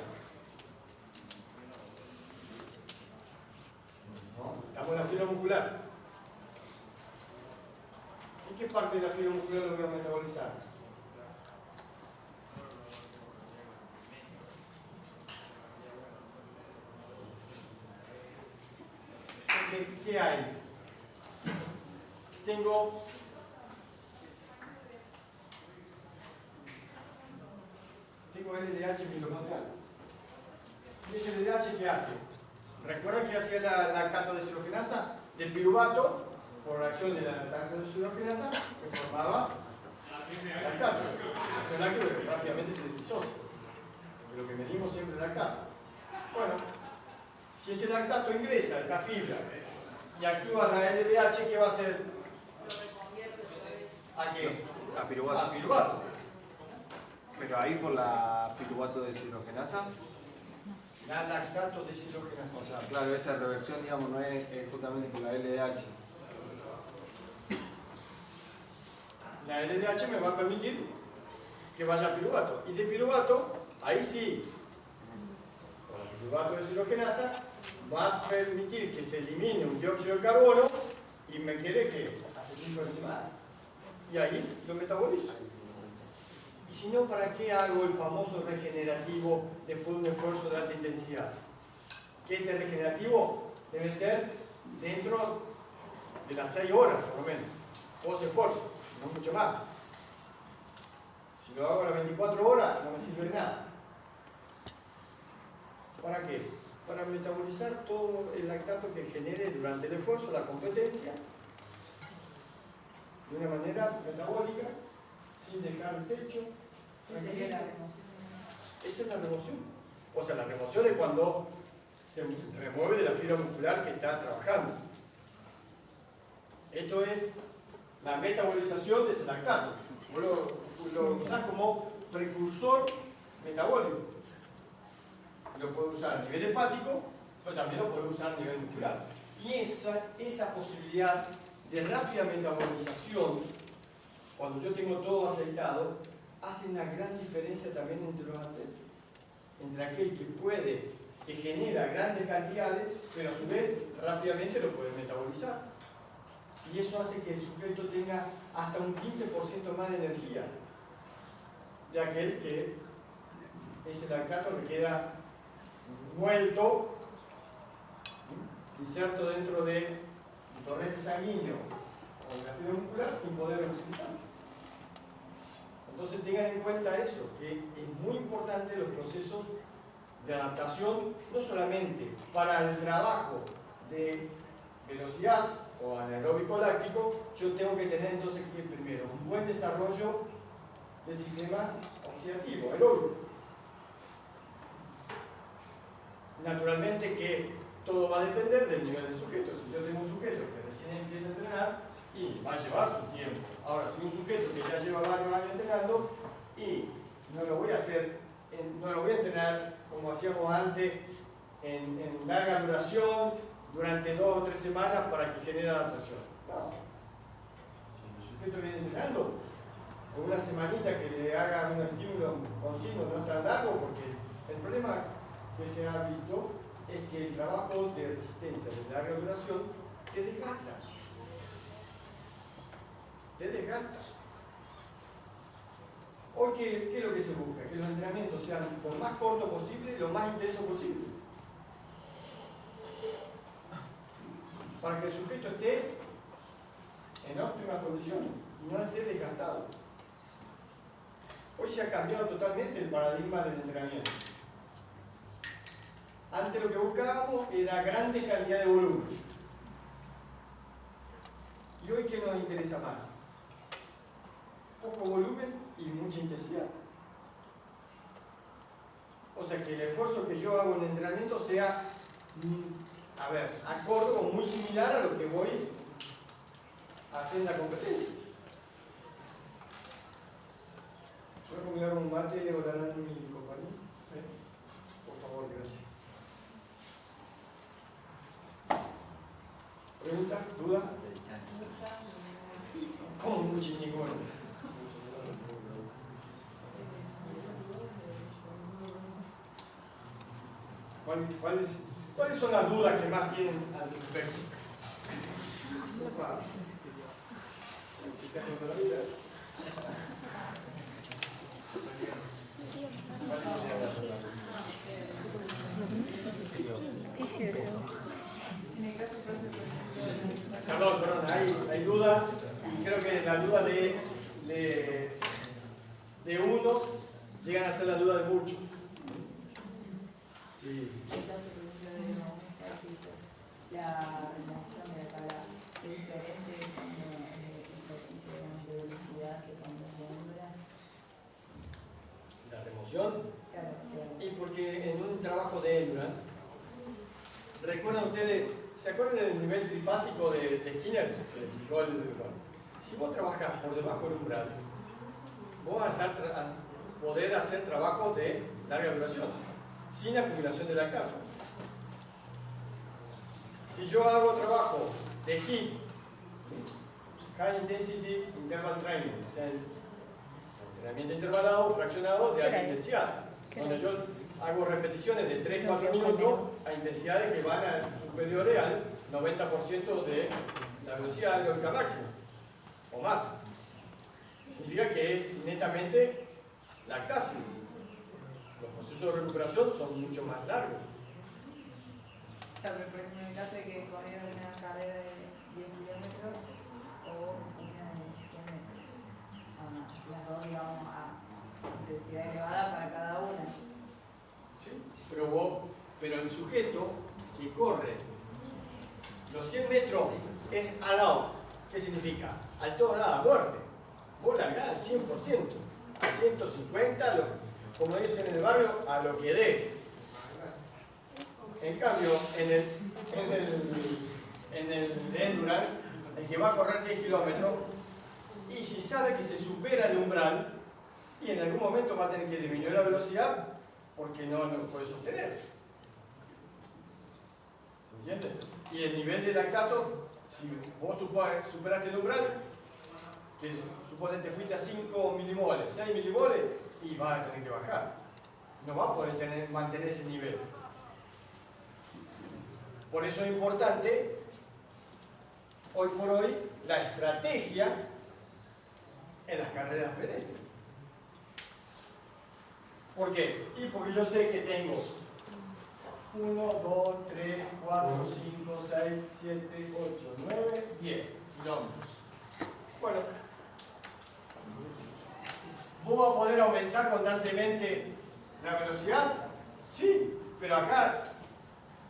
¿No? Estamos en la fibra muscular. ¿En qué parte de la fibra muscular lo voy a metabolizar? ¿Qué hay? Tengo LDH mitocondrial. ¿Y ese LDH qué hace? ¿Recuerdan que hacía el lactato de deshidrogenasa? Del piruvato, por reacción de la lactato de deshidrogenasa, que formaba lactato. Es un lácteo que rápidamente se disocia. De lo que medimos siempre el lactato. Bueno, si ese lactato ingresa a esta fibra y actúa la LDH, ¿qué va a hacer? ¿A qué? A piruvato. A piruvato. Pero ahí por la piruvato de deshidrogenasa. La lactato de deshidrogenasa. O sea, claro, esa reversión, digamos, no es justamente por la LDH. La LDH me va a permitir que vaya a piruvato. Y de piruvato, ahí sí, con el piruvato de deshidrogenasa, va a permitir que se elimine un dióxido de carbono y me quede que acetil encima. Y ahí lo metabolizo. Y si no, ¿para qué hago el famoso regenerativo después de un esfuerzo de alta intensidad? Que este regenerativo debe ser dentro de las 6 horas, por lo menos, post esfuerzo, no mucho más. Si lo hago a las 24 horas, no me sirve de nada. ¿Para qué? Para metabolizar todo el lactato que genere durante el esfuerzo, la competencia, de una manera metabólica, sin dejar desecho. Esa es la remoción. O sea, la remoción es cuando se remueve de la fibra muscular que está trabajando. Esto es la metabolización de ese lactato. Vos lo usás como precursor metabólico. Lo puedes usar a nivel hepático, pero también lo puedes usar a nivel muscular. Y esa posibilidad de rápida metabolización, cuando yo tengo todo aceitado, hace una gran diferencia también entre los atletas. Entre aquel que puede, que genera grandes cantidades, pero a su vez rápidamente lo puede metabolizar. Y eso hace que el sujeto tenga hasta un 15% más de energía de aquel que ese lactato le queda vuelto, inserto dentro del torrente sanguíneo o de la fibra muscular sin poder utilizarse. Entonces tengan en cuenta eso, que es muy importante los procesos de adaptación, no solamente para el trabajo de velocidad o anaeróbico láctico, yo tengo que tener entonces que primero un buen desarrollo del sistema oxidativo, aeróbico. Naturalmente que todo va a depender del nivel del sujeto. Si yo tengo un sujeto que recién empieza a entrenar, y va a llevar su tiempo. Ahora, si un sujeto que ya lleva varios años entrenando, y no lo voy a hacer, no lo voy a entrenar como hacíamos antes, en larga duración, durante 2 o 3 semanas para que genere adaptación. No. Si el sujeto viene entrenando, con una semanita que le haga un estímulo continuo, no es tan largo, porque el problema que se ha visto es que el trabajo de resistencia de larga duración te desgasta. Te desgasta. Hoy, ¿qué es lo que se busca? Que los entrenamientos sean lo más cortos posible y lo más intenso posible. Para que el sujeto esté en óptimas condiciones y no esté desgastado. Hoy se ha cambiado totalmente el paradigma del entrenamiento. Antes lo que buscábamos era grande cantidad de volumen. ¿Y hoy qué nos interesa más? Poco volumen y mucha intensidad. O sea, que el esfuerzo que yo hago en el entrenamiento sea, acorde o muy similar a lo que voy a hacer en la competencia. ¿Puedo combinar un mate y ordenar mi compañero? Por favor, gracias. ¿Pregunta? ¿Duda? ¿Cómo mucho ninguno? ¿Cuáles son las dudas que más tienen al respecto? Perdón, hay dudas, y creo que las dudas de uno llegan a ser las dudas de muchos. Sí. La remoción de la tabla es diferente como el ejercicio de velocidad que cuando se nombra. ¿La remoción? Claro, Y porque en un trabajo de endurance, ¿recuerdan ustedes, se acuerdan del nivel trifásico de Skinner? Que explicó si vos trabajás por debajo del umbral, vos vas a poder hacer trabajos de larga duración, sin acumulación de lactato. Si yo hago trabajo de HIIT, High Intensity Interval Training, o sea, entrenamiento intervalado, fraccionado de alta intensidad, donde yo hago repeticiones de 3-4 minutos a intensidades que van a superiores al 90% de la velocidad aeróbica máxima, o más. Significa que es netamente lactácido. Los procesos de recuperación son mucho más largos. Claro, pero por ejemplo, en el caso de que corrieron una carrera de 10 kilómetros o una de 100 metros, las dos, digamos, a intensidad elevada para cada una. ¿Sí? Pero el sujeto que corre los 100 metros es al out. ¿Qué significa? Al todo nada, muerte. Vos largás al 100%, al 150%, como dicen en el barrio, a lo que dé. En cambio, en el endurance, el que va a correr 10 kilómetros, y si sabe que se supera el umbral, y en algún momento va a tener que disminuir la velocidad porque no lo puede sostener. ¿Se entiende? Y el nivel de lactato, si vos superaste el umbral, que suponete fuiste a 5 milimoles, 6 milimoles, y vas a tener que bajar. No vas a poder mantener ese nivel. Por eso es importante, hoy por hoy, la estrategia en las carreras pedestres. ¿Por qué? Y porque yo sé que tengo 1, 2, 3, 4, 5, 6, 7, 8, 9, 10 kilómetros. Bueno, ¿vos vas a poder aumentar constantemente la velocidad? Sí, pero acá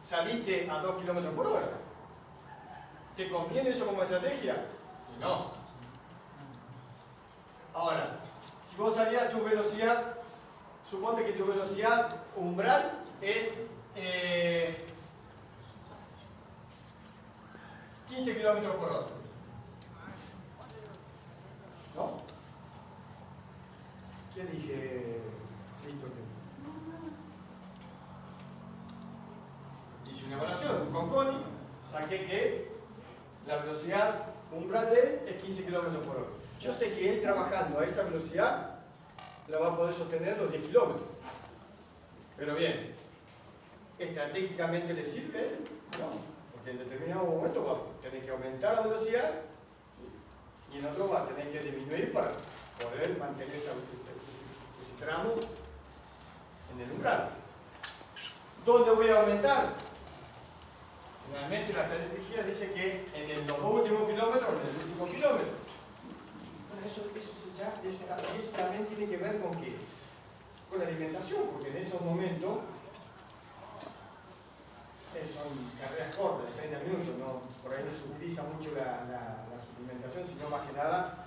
saliste a 2 kilómetros por hora. ¿Te conviene eso como estrategia? No. Ahora, si vos salías a tu velocidad, suponte que tu velocidad umbral es 15 kilómetros por hora. ¿No? ¿Qué dije? Hice una evaluación con Connie, saqué que la velocidad umbral de él es 15 kilómetros por hora. Yo sé que él trabajando a esa velocidad la va a poder sostener los 10 kilómetros. Pero bien, ¿estratégicamente le sirve? No, porque en determinado momento va a tener que aumentar la velocidad y en otro va a tener que disminuir para poder mantener ese tramo en el umbral. ¿Dónde voy a aumentar? Generalmente la estrategia dice que en los 2 últimos kilómetros o en el último kilómetro. Bueno, eso también tiene que ver con qué? Con la alimentación, porque en esos momentos son carreras cortas, de 30 minutos, ¿no? Por ahí no se utiliza mucho la suplementación, sino más que nada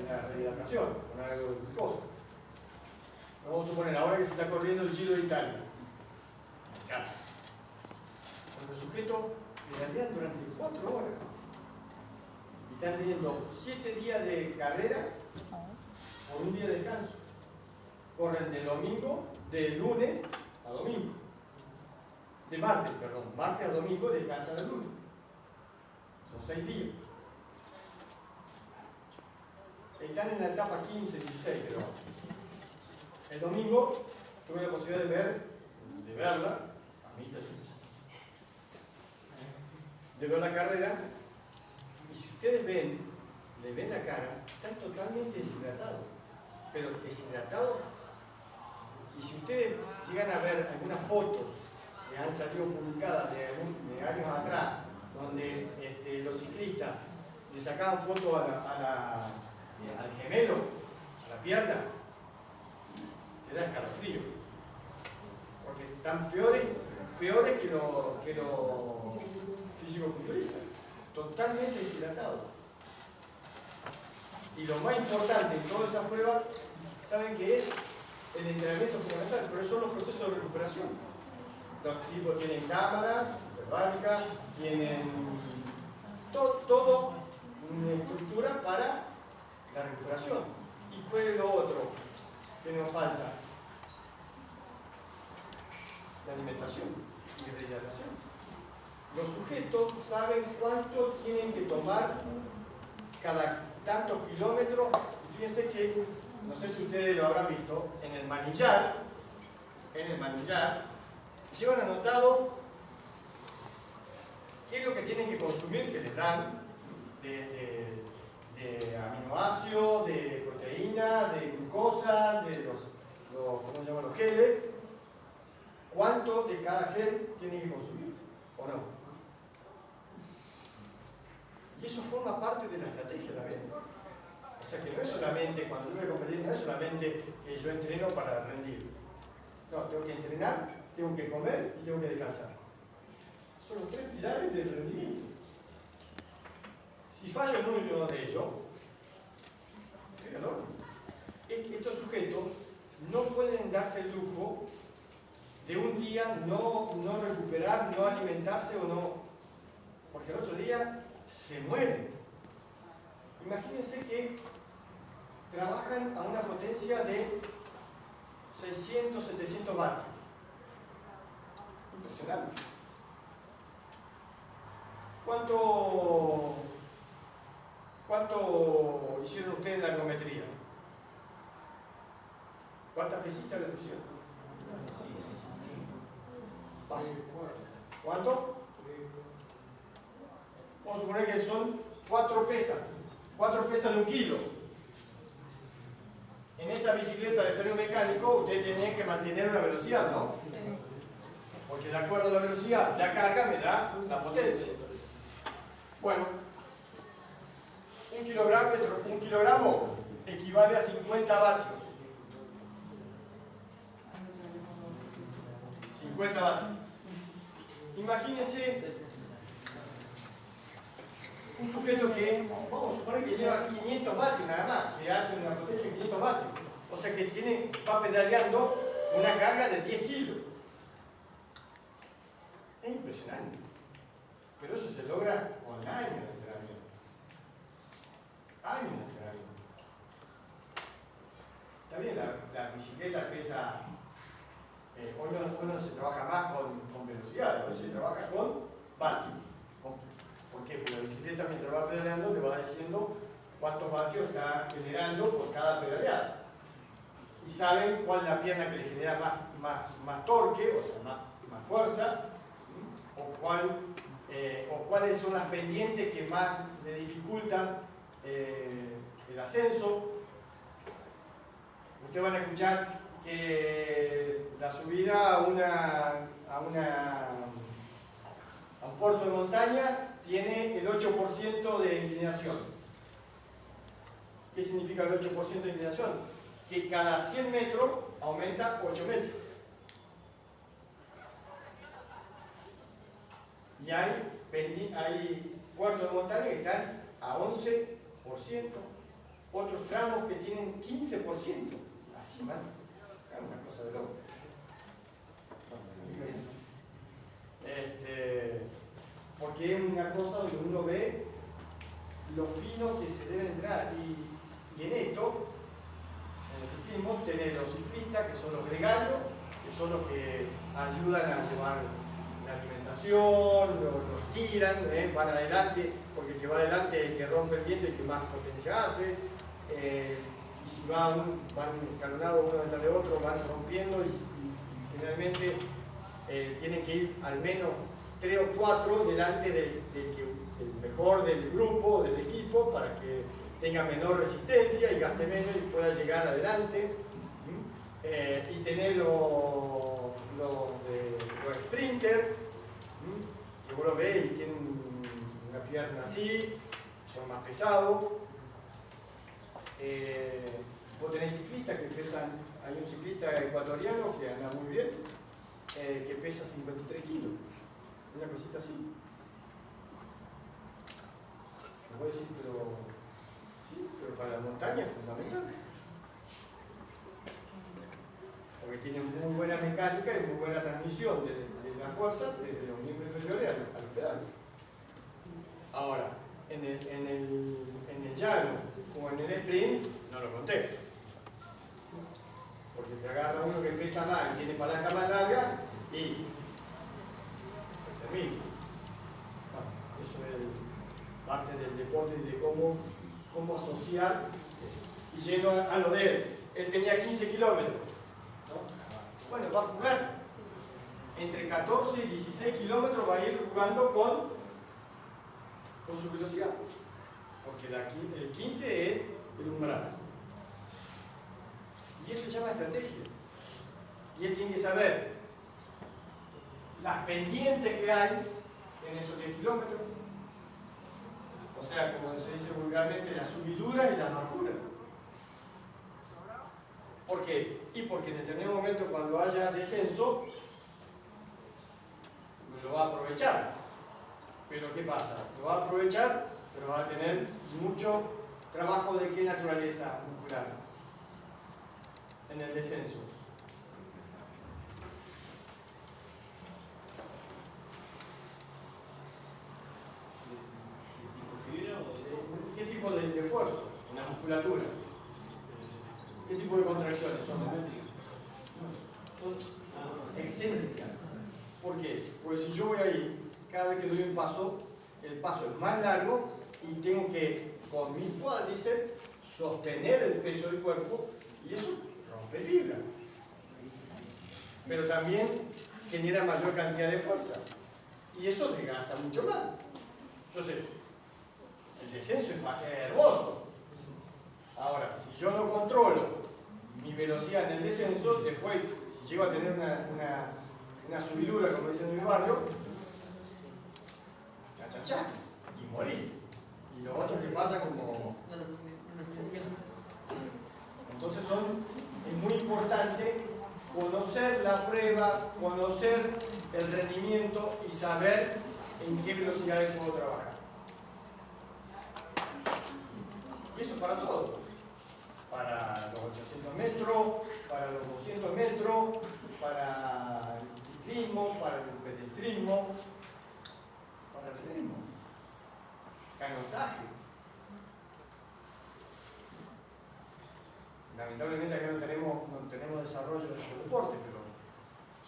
la rehidratación, con algo de glucosa. Vamos a suponer, ahora que se está corriendo el Giro de Italia, cuando los sujetos pedalean durante 4 horas y están teniendo 7 días de carrera por un día de descanso, corren de lunes a domingo, de martes a domingo, descansan el lunes, son 6 días. Están en la etapa 15, 16, creo. El domingo tuve la posibilidad de verla, a mí de ver la carrera, y si ustedes le ven la cara, están totalmente deshidratados, pero deshidratados. Y si ustedes llegan a ver algunas fotos que han salido publicadas de años atrás, donde los ciclistas le sacaban fotos al gemelo, a la pierna, le da escalofrío, porque están peores que los físico-culturistas, totalmente deshidratados. Y lo más importante en todas esas pruebas, ¿saben qué es? El entrenamiento fundamental, pero son los procesos de recuperación. Los tipos tienen cámara, hiperbárica, tienen todo una estructura para la recuperación. ¿Y cuál es lo otro que nos falta? La alimentación y la rehidratación. Los sujetos saben cuánto tienen que tomar cada tantos kilómetros. Fíjense que, no sé si ustedes lo habrán visto, en el manillar llevan anotado qué es lo que tienen que consumir, que les dan de aminoácidos, de proteína, de glucosa, de ¿cómo se llaman? Los geles. ¿Cuánto de cada gel tienen que consumir o no? Y eso forma parte de la estrategia también. O sea que no es solamente, cuando yo voy a competir, no es solamente que yo entreno para rendir. No, tengo que entrenar, tengo que comer y tengo que descansar. Son los 3 pilares del rendimiento. Si falla uno de ellos, fíjalo, estos sujetos no pueden darse el lujo de un día no recuperar, no alimentarse o no, porque el otro día se mueren. Imagínense que trabajan a una potencia de 600, 700 vatios. Impresionante. ¿Cuánto hicieron ustedes en la ergometría? ¿Cuántas pesitas le pusieron? ¿Cuánto? Vamos a suponer que son 4 pesas de 1 kilo. En esa bicicleta de freno mecánico ustedes tienen que mantener una velocidad, ¿no? Porque de acuerdo a la velocidad, la carga me da la potencia. Bueno, un kilogramo equivale a 50 vatios. 50 vatios. Imagínense un sujeto que, vamos a suponer que lleva 500 vatios nada más, que hace una potencia de 500 vatios. O sea que va pedaleando una carga de 10 kilos. Es impresionante. Pero eso se logra con años de entrenamiento. Años de entrenamiento. Está bien, la bicicleta pesa. Hoy no se trabaja más con velocidad, hoy se trabaja con vatios. ¿Por qué? Porque la bicicleta mientras va pedaleando le va diciendo cuántos vatios está generando por cada pedaleada. Y saben cuál es la pierna que le genera más torque, o sea, más fuerza, o cuáles son las pendientes que más le dificultan el ascenso. Ustedes van a escuchar que la subida a una puerto de montaña tiene el 8% de inclinación. ¿Qué significa el 8% de inclinación? Que cada 100 metros aumenta 8 metros. Y hay puertos de montaña que están a 11%, otros tramos que tienen 15%. Así, man. Es una cosa de loco. Porque es una cosa donde uno ve lo fino que se debe entrar. Y en esto, en el ciclismo, tenés los ciclistas, que son los gregarios, que son los que ayudan a llevar la alimentación, los tiran, van adelante, porque el que va adelante es el que rompe el viento y el que más potencia hace. Y si van escalonados uno detrás de otro, van rompiendo y generalmente tienen que ir al menos 3 o 4 delante del mejor del grupo, del equipo, para que tenga menor resistencia y gaste menos y pueda llegar adelante. Y tener los sprinters, que vos lo ves y tienen una pierna así, son más pesados. Vos tenés ciclistas que pesan, hay un ciclista ecuatoriano que anda muy bien, que pesa 53 kilos, una cosita así. Me voy a decir, pero para la montaña es fundamental. Porque tiene muy buena mecánica y muy buena transmisión de la fuerza desde los miembros inferiores a los pedales. Ahora, en el llano o en el sprint, no lo conté. Porque te agarra uno que pesa más y tiene palanca más larga y termina. Bueno, eso es parte del deporte y de cómo asociar. Y yendo a lo de él, él tenía 15 kilómetros. ¿No? Bueno, va a jugar. Entre 14 y 16 kilómetros va a ir jugando con su velocidad. Porque el 15 es el umbral. Y eso se llama estrategia. Y él tiene que saber las pendientes que hay en esos 10 kilómetros. O sea, como se dice vulgarmente, la subidura y la bajura. ¿Por qué? Y porque en determinado momento, cuando haya descenso, lo va a aprovechar. Pero ¿qué pasa? Lo va a aprovechar, pero va a tener mucho trabajo de qué naturaleza muscular en el descenso. ¿Qué tipo de esfuerzo? En la musculatura. ¿Qué tipo de contracciones son? Son excéntricas. ¿Por qué? Porque si yo voy ahí, cada vez que doy un paso, el paso es más largo y tengo que, con mi cuádriceps, sostener el peso del cuerpo y eso rompe fibra. Pero también genera mayor cantidad de fuerza y eso desgasta mucho más. Entonces, el descenso es hermoso. Ahora, si yo no controlo mi velocidad en el descenso, después, si llego a tener una subidura, como dicen en mi barrio, chachachá, y morí. Y lo otro que pasa como... Entonces es muy importante conocer la prueba, conocer el rendimiento y saber en qué velocidades puedo trabajar. Y eso para todo. Para los 800 metros, para los 200 metros, para el ciclismo, para el pedestrismo, para el ritmo, canotaje. Lamentablemente acá no tenemos desarrollo de esos deportes, pero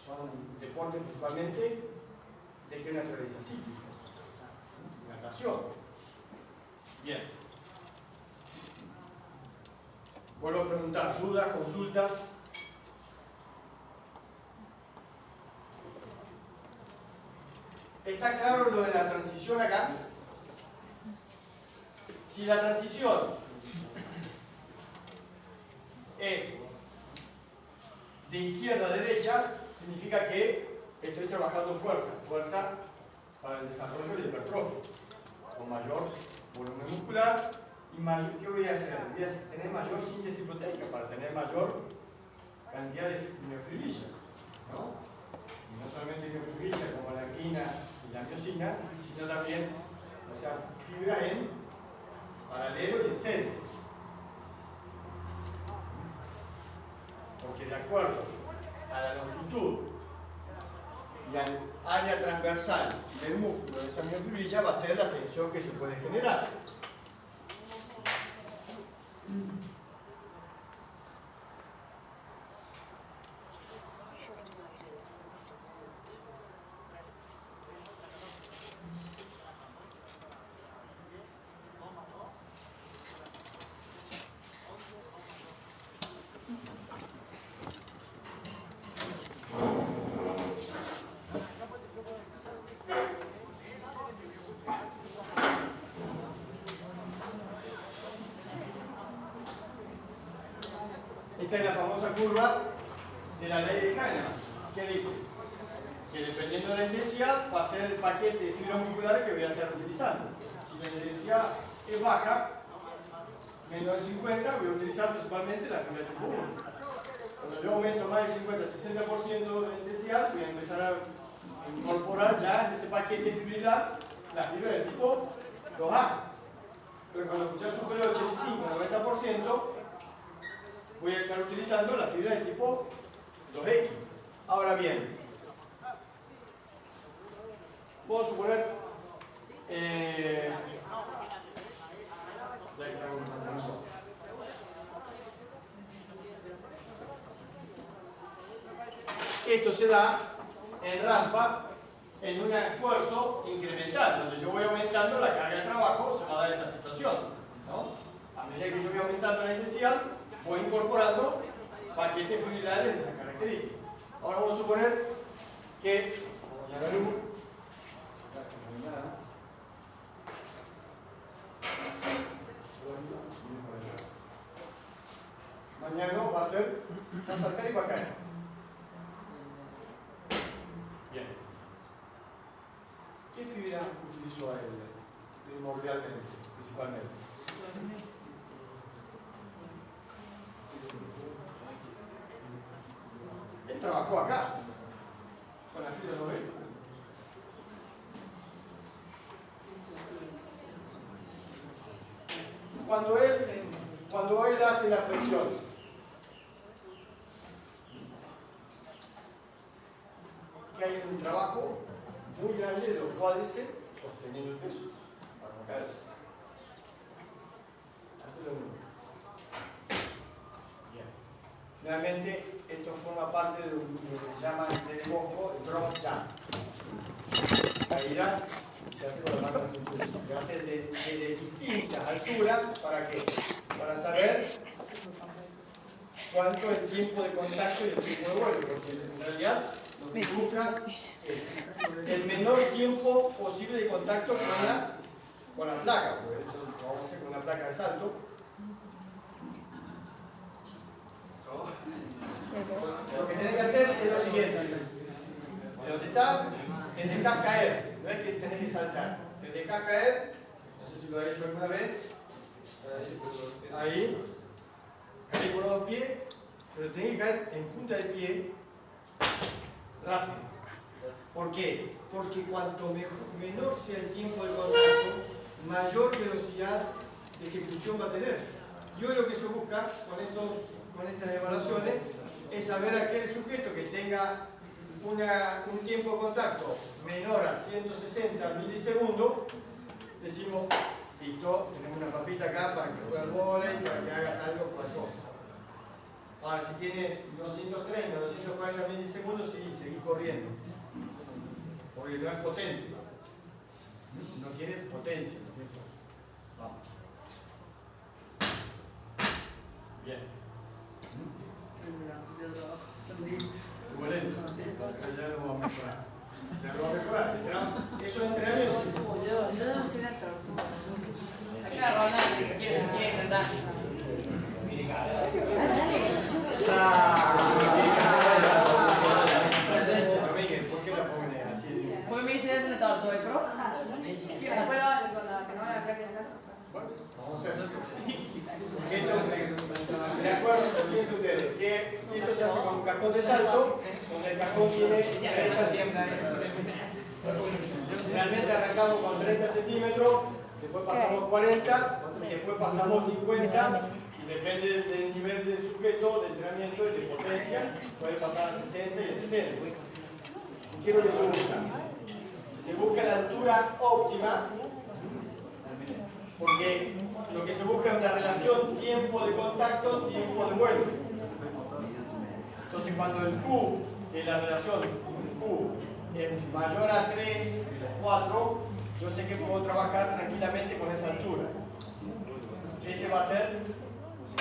son deportes principalmente de qué naturaleza cíclica. Natación. Bien. Vuelvo a preguntar, dudas, consultas. ¿Está claro lo de la transición acá? Si la transición es de izquierda a derecha, significa que estoy trabajando fuerza para el desarrollo de la hipertrofia, con mayor volumen muscular. ¿Y ¿qué voy a hacer? Voy a tener mayor síntesis proteica para tener mayor cantidad de miofibrillas, ¿no? Y no solamente miofibrillas como la arquina y la miosina, sino también, o sea, fibra en paralelo y en serie. Porque de acuerdo a la longitud y al área transversal del músculo de esa miofibrilla va a ser la tensión que se puede generar. Esta es la famosa curva de la ley de Kahneman. ¿Qué dice? Que dependiendo de la intensidad va a ser el paquete de fibras musculares que voy a estar utilizando. Si la intensidad es baja, menos de 50, voy a utilizar principalmente la fibra tipo 1. Cuando yo aumento más del 50-60% de la intensidad, voy a empezar a incorporar ya en ese paquete fibrilar la fibra del tipo 2A. Pero cuando ya supere el 85-90%, voy a estar utilizando la fibra de tipo 2X. Ahora bien, vamos a suponer esto se da en rampa en un esfuerzo incremental, donde yo voy aumentando la carga de trabajo, se va a dar esta situación, ¿no? A medida que yo voy aumentando la intensidad, voy incorporando paquetes fibrilares de esa característica. Ahora vamos a suponer que mañana va a ser va a saltar y va a caer. Bien. ¿Qué fibra utilizó él primordialmente, principalmente? Él trabajó acá, con la fibra 9. Cuando él hace la flexión, que hay un trabajo muy grande de los cuádriceps sosteniendo el peso para no caerse. Hace lo mismo. Bien. Realmente esto forma parte de lo que llaman de Bosco el drop jump. Caída se hace con la mano de cintura. Se hace de distintas alturas. ¿Para qué? Para saber cuánto es el tiempo de contacto y el tiempo de vuelo. Porque en realidad lo que se busca es el menor tiempo posible de contacto con la placa. Porque esto lo vamos a hacer con una placa de salto. Lo que tenés que hacer es lo siguiente. De donde estás, te dejas caer. No es que tenés que saltar. Te dejas caer. No sé si lo has hecho alguna vez. Ahí. Caí con los dos pies. Pero tenés que caer en punta de pie. Rápido. ¿Por qué? Porque cuanto menor sea el tiempo de contacto, mayor velocidad de ejecución va a tener. Y hoy lo que se busca con estas evaluaciones es saber aquel sujeto que tenga un tiempo de contacto menor a 160 milisegundos. Decimos, listo, tenemos una papita acá para que juegue al vóley, para que haga algo o cual cosa. Ahora, si tiene 230, 240 milisegundos, sí, seguís corriendo. Porque no es potente. No tiene potencia. Vamos. Bien. Estuvo lento. Ya lo vamos a mejorar. Ya lo vamos a mejorar. Eso es entrenamiento. Yo soy una tortuga. Acá Ronald, si quieres intentar. ¿Por qué la pones así? Porque me dice es una tortuga, Después lo hacen con la que no van a práctica. Bueno, vamos a hacer. De acuerdo, fíjense ustedes, que esto se hace con un cajón de salto, donde el cajón tiene 30 centímetros. Generalmente arrancamos con 30 centímetros, después pasamos 40, después pasamos 50, y depende del nivel del sujeto, de entrenamiento y de potencia, puede pasar a 60 y a 70. ¿Qué es lo que se busca? Se busca la altura óptima, porque lo que se busca es una relación tiempo de contacto, tiempo de vuelo. Entonces cuando el Q, que es la relación Q, es mayor a 3 o 4, yo sé que puedo trabajar tranquilamente con esa altura. Ese va a ser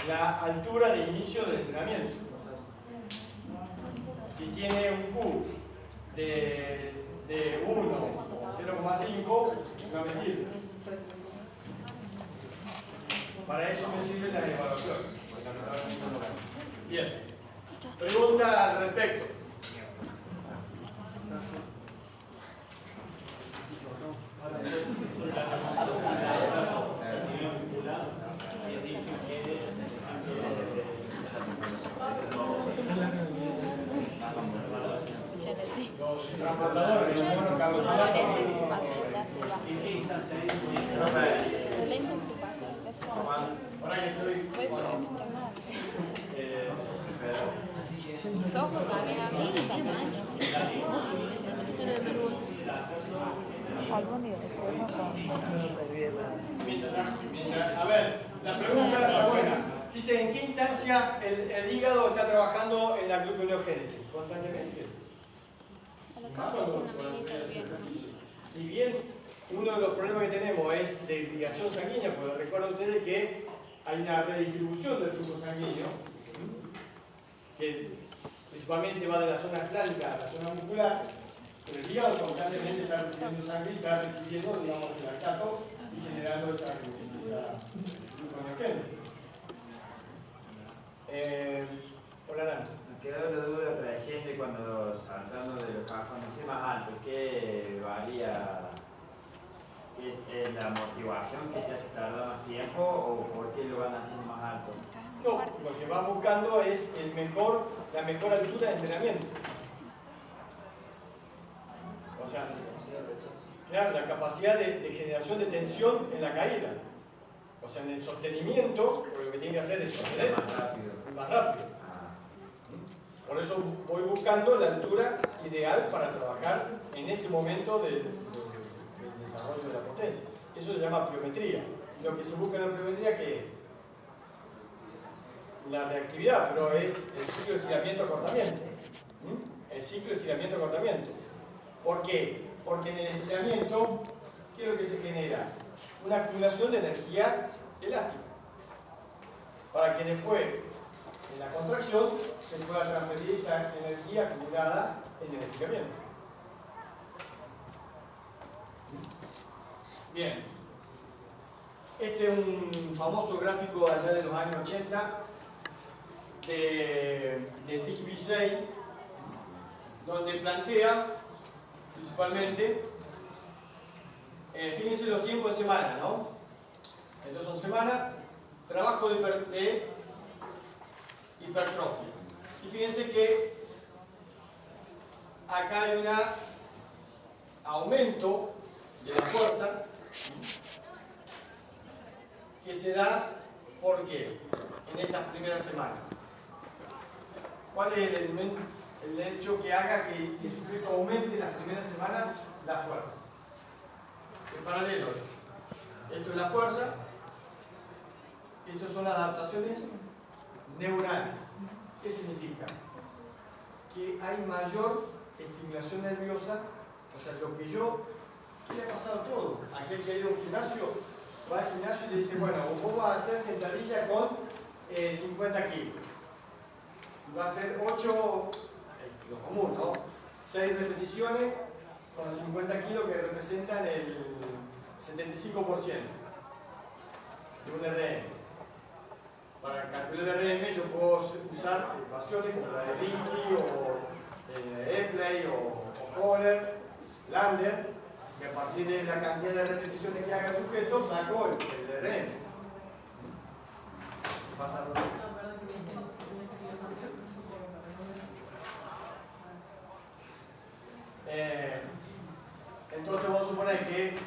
la altura de inicio del entrenamiento. Si tiene un Q de 1 o 0,5, no me sirve. Para eso me sirve la evaluación. Bien. Pregunta al respecto. Los transportadores, bueno, Carlos ahora que estoy. A ver, la pregunta está buena. Dice, ¿en qué instancia el hígado está trabajando en la gluconeogénesis? Constantemente. Si bien uno de los problemas que tenemos es de irrigación sanguínea, porque recuerden ustedes que hay una redistribución del flujo sanguíneo, que principalmente va de la zona clánica a la zona muscular, pero el hígado constantemente está recibiendo sangre y está recibiendo, digamos, el lactato y generando esa gluconeogénesis. Hola, Nando. Me quedó la duda reciente cuando saltando de los cajones más altos, ¿qué varía? ¿Es la motivación que te hace tardar más tiempo o por qué lo van haciendo más alto? No, lo que vas buscando es la mejor altura de entrenamiento. O sea, claro, la capacidad de generación de tensión en la caída. O sea, en el sostenimiento, lo que tiene que hacer es sostener más rápido. Por eso voy buscando la altura ideal para trabajar en ese momento del desarrollo de la potencia. Eso se llama pliometría. Lo que se busca en la pliometría, ¿qué es? La reactividad, pero es el ciclo de estiramiento-acortamiento. El ciclo de estiramiento-acortamiento. ¿Por qué? Porque en el estiramiento, ¿qué es lo que se genera? Una acumulación de energía elástica. Para que después, en la contracción, se pueda transferir esa energía acumulada en el estiramiento. Bien. Este es un famoso gráfico allá de los años 80 de Dick Bisey, donde plantea principalmente, fíjense los tiempos de semana, ¿no? Estos son semanas, trabajo de hipertrofia. Y fíjense que acá hay un aumento de la fuerza que se da, ¿por qué? En estas primeras semanas. ¿Cuál es el hecho que haga que el sujeto aumente en las primeras semanas la fuerza? En paralelo. Esto es la fuerza, estas son las adaptaciones neuronales. ¿Qué significa? Que hay mayor estimulación nerviosa, o sea, lo que yo, ¿qué le ha pasado todo? Aquel que ha ido a un gimnasio, va al gimnasio y le dice, bueno, vos vas a hacer sentadilla con 50 kilos. Va a hacer 8, lo común, ¿no? 6 repeticiones con 50 kilos que representan el 75% de un RM. Para calcular el RM yo puedo usar ecuaciones como la de Vicky o Epley o Kohler, Lander, Y a partir de la cantidad de repeticiones que haga el sujeto, saco el RM. Pasa lo mismo. Entonces vamos a suponer que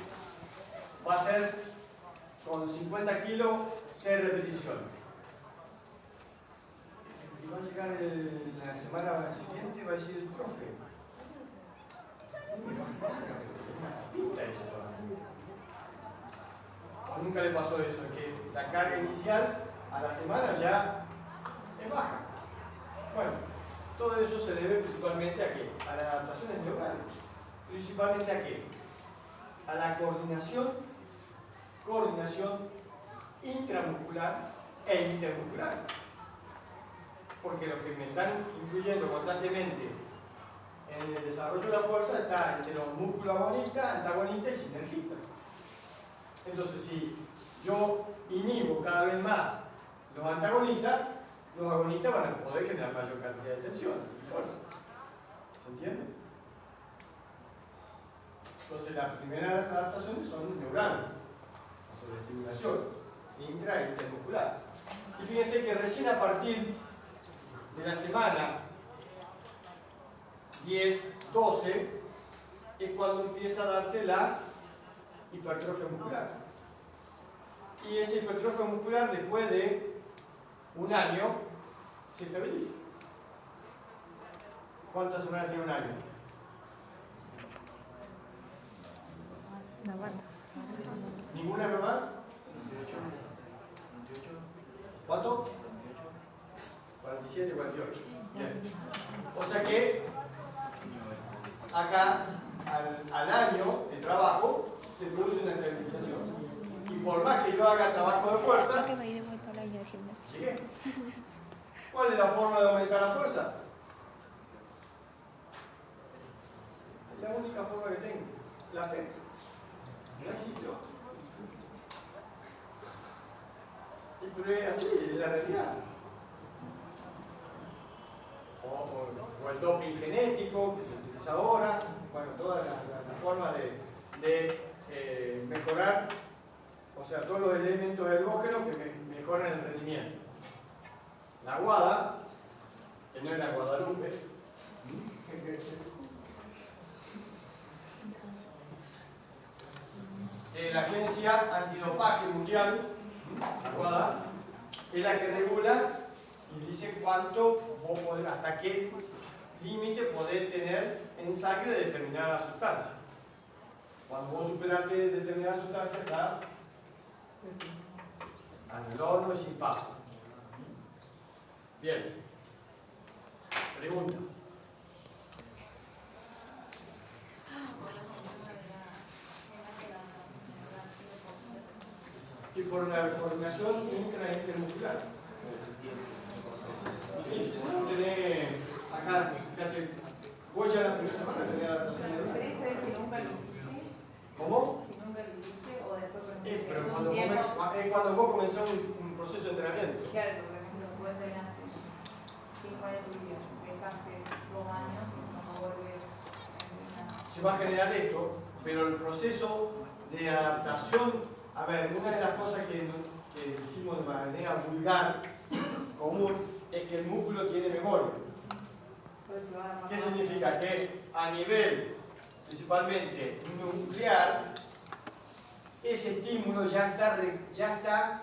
va a ser con 50 kilos 6 repeticiones. Y va a llegar la semana siguiente y va a decir el profe. Pinta eso todavía. ¿O nunca le pasó eso? Que la carga inicial a la semana ya es baja. Bueno, todo eso se debe principalmente a qué? A las adaptaciones neurales. Principalmente a qué? A la coordinación intramuscular e intermuscular. Porque lo que me están influyendo constantemente en el desarrollo de la fuerza está entre los músculos agonistas, antagonistas y sinergistas. Entonces, si yo inhibo cada vez más los antagonistas, los agonistas van a poder generar mayor cantidad de tensión y fuerza. ¿Se entiende? Entonces, las primeras adaptaciones son neurales, o sea, de estimulación intra e intermuscular. Y fíjense que recién a partir de la semana 10, 12 es cuando empieza a darse la hipertrofia muscular. Y esa hipertrofia muscular después de un año se estabiliza. ¿Cuántas semanas tiene un año? ¿Ninguna normal? ¿Cuánto? 47, 48. Bien. O sea que acá, al año de trabajo, se produce una estabilización. Y por más que yo haga trabajo de fuerza, llegué. ¿Cuál es la forma de aumentar la fuerza? Es la única forma que tengo. La P. No existe otra. Pero es así, es la realidad. O el doping genético que se utiliza ahora, bueno, todas las formas de mejorar, o sea, todos los elementos ergógenos que mejoran el rendimiento. La WADA, que no es la Guadalupe, la Agencia Antidopaje Mundial, la WADA, es la que regula y dice cuánto vos podés, hasta qué límite podés tener en sangre de determinada sustancia. Cuando vos superaste determinada sustancia estás en el horno y sin paso. Bien. Preguntas. Y por la coordinación intra e intermuscular. Acá, fíjate, vos ya la primera semana tenés adaptación neural. ¿Cómo? Pero cuando vos comenzás un proceso de entrenamiento. Claro, por ejemplo, vos entrenaste 5 años de vida, dejaste 2 años, no volvés a entrenar. Se va a generar esto, pero el proceso de adaptación, a ver, una de las cosas que decimos de manera vulgar, común, es que el músculo tiene memoria. ¿Qué significa? Que a nivel, principalmente nuclear, ese estímulo ya está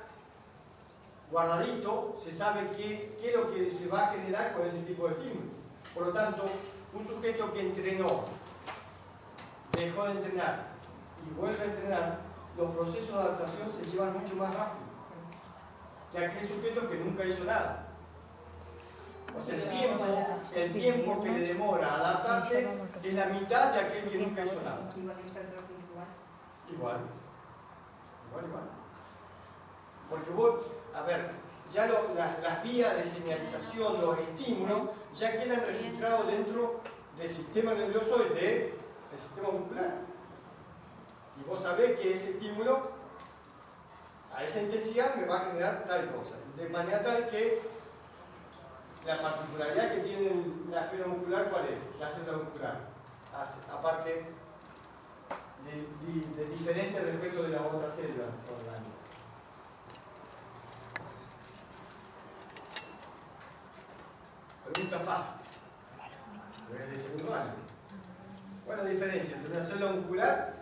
guardadito, se sabe qué es lo que se va a generar con ese tipo de estímulo. Por lo tanto, un sujeto que entrenó, dejó de entrenar y vuelve a entrenar, los procesos de adaptación se llevan mucho más rápido que aquel sujeto que nunca hizo nada. O sea, el tiempo que le demora a adaptarse es la mitad de aquel que nunca hizo nada. Igual. Porque vos, a ver, ya las vías de señalización, los estímulos, ya quedan registrados dentro del sistema nervioso y del sistema muscular. Y vos sabés que ese estímulo, a esa intensidad, me va a generar tal cosa. De manera tal que la particularidad que tiene la esfera muscular, ¿cuál es? La célula muscular. Aparte diferente respecto de las otras células orgánicas. Pregunta fácil. De segundo año. ¿Cuál es la diferencia entre una célula muscular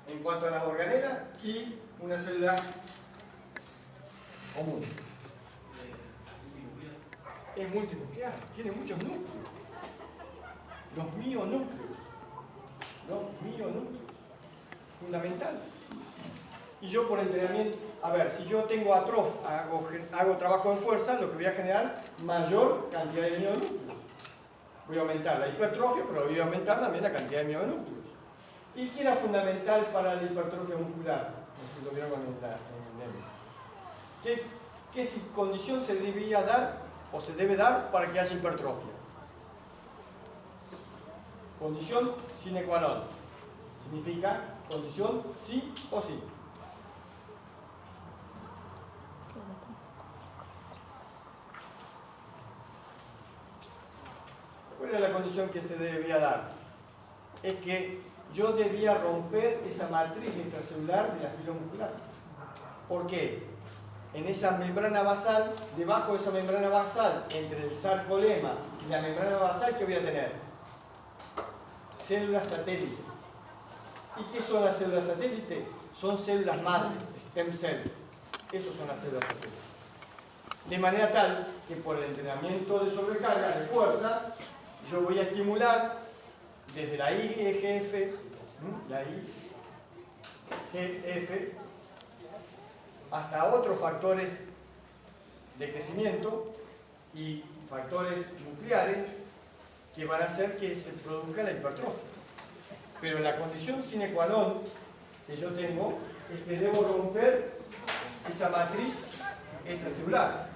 en cuanto a las organelas y una célula común? Es multinuclear, tiene muchos núcleos. Los mionúcleos. Fundamental. Y yo por entrenamiento, a ver, si yo tengo hago trabajo de fuerza, lo que voy a generar mayor cantidad de mionúcleos. Voy a aumentar la hipertrofia, pero voy a aumentar también la cantidad de mionúcleos. ¿Y qué era fundamental para la hipertrofia muscular? No sé si lo vieron en el meme. ¿Qué condición se debía dar o se debe dar para que haya hipertrofia? Condición sine qua non. Significa condición sí o sí. ¿Cuál era la condición que se debía dar? Es que yo debía romper esa matriz intracelular de la fibra muscular. ¿Por qué? En esa membrana basal, debajo de esa membrana basal, entre el sarcolema y la membrana basal, ¿qué voy a tener? Células satélite. ¿Y qué son las células satélite? Son células madre, stem cell. Esas son las células satélite. De manera tal que por el entrenamiento de sobrecarga, de fuerza, yo voy a estimular desde la IGF, hasta otros factores de crecimiento y factores nucleares que van a hacer que se produzca la hipertrofia. Pero la condición sine qua non que yo tengo es que debo romper esa matriz extracelular.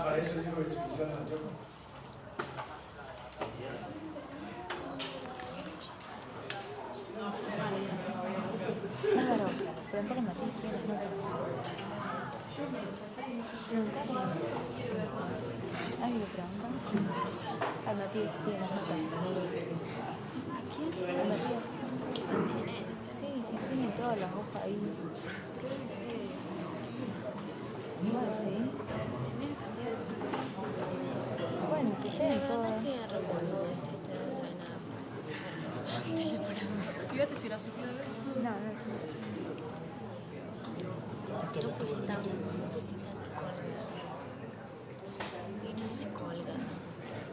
Para eso digo que se funciona yo. Álvaro, pregúntale a Matías, tiene las notas. Pregúntale. ¿Alguien le pregunta? A Matías, tiene las notas. ¿A quién? A Matías. Sí, sí, tiene todas las hojas ahí. Bueno, sí. Bueno, que estén todas. Fíjate si la sufrió. No, no es. No puede ser tan colga. Y no sé si colga.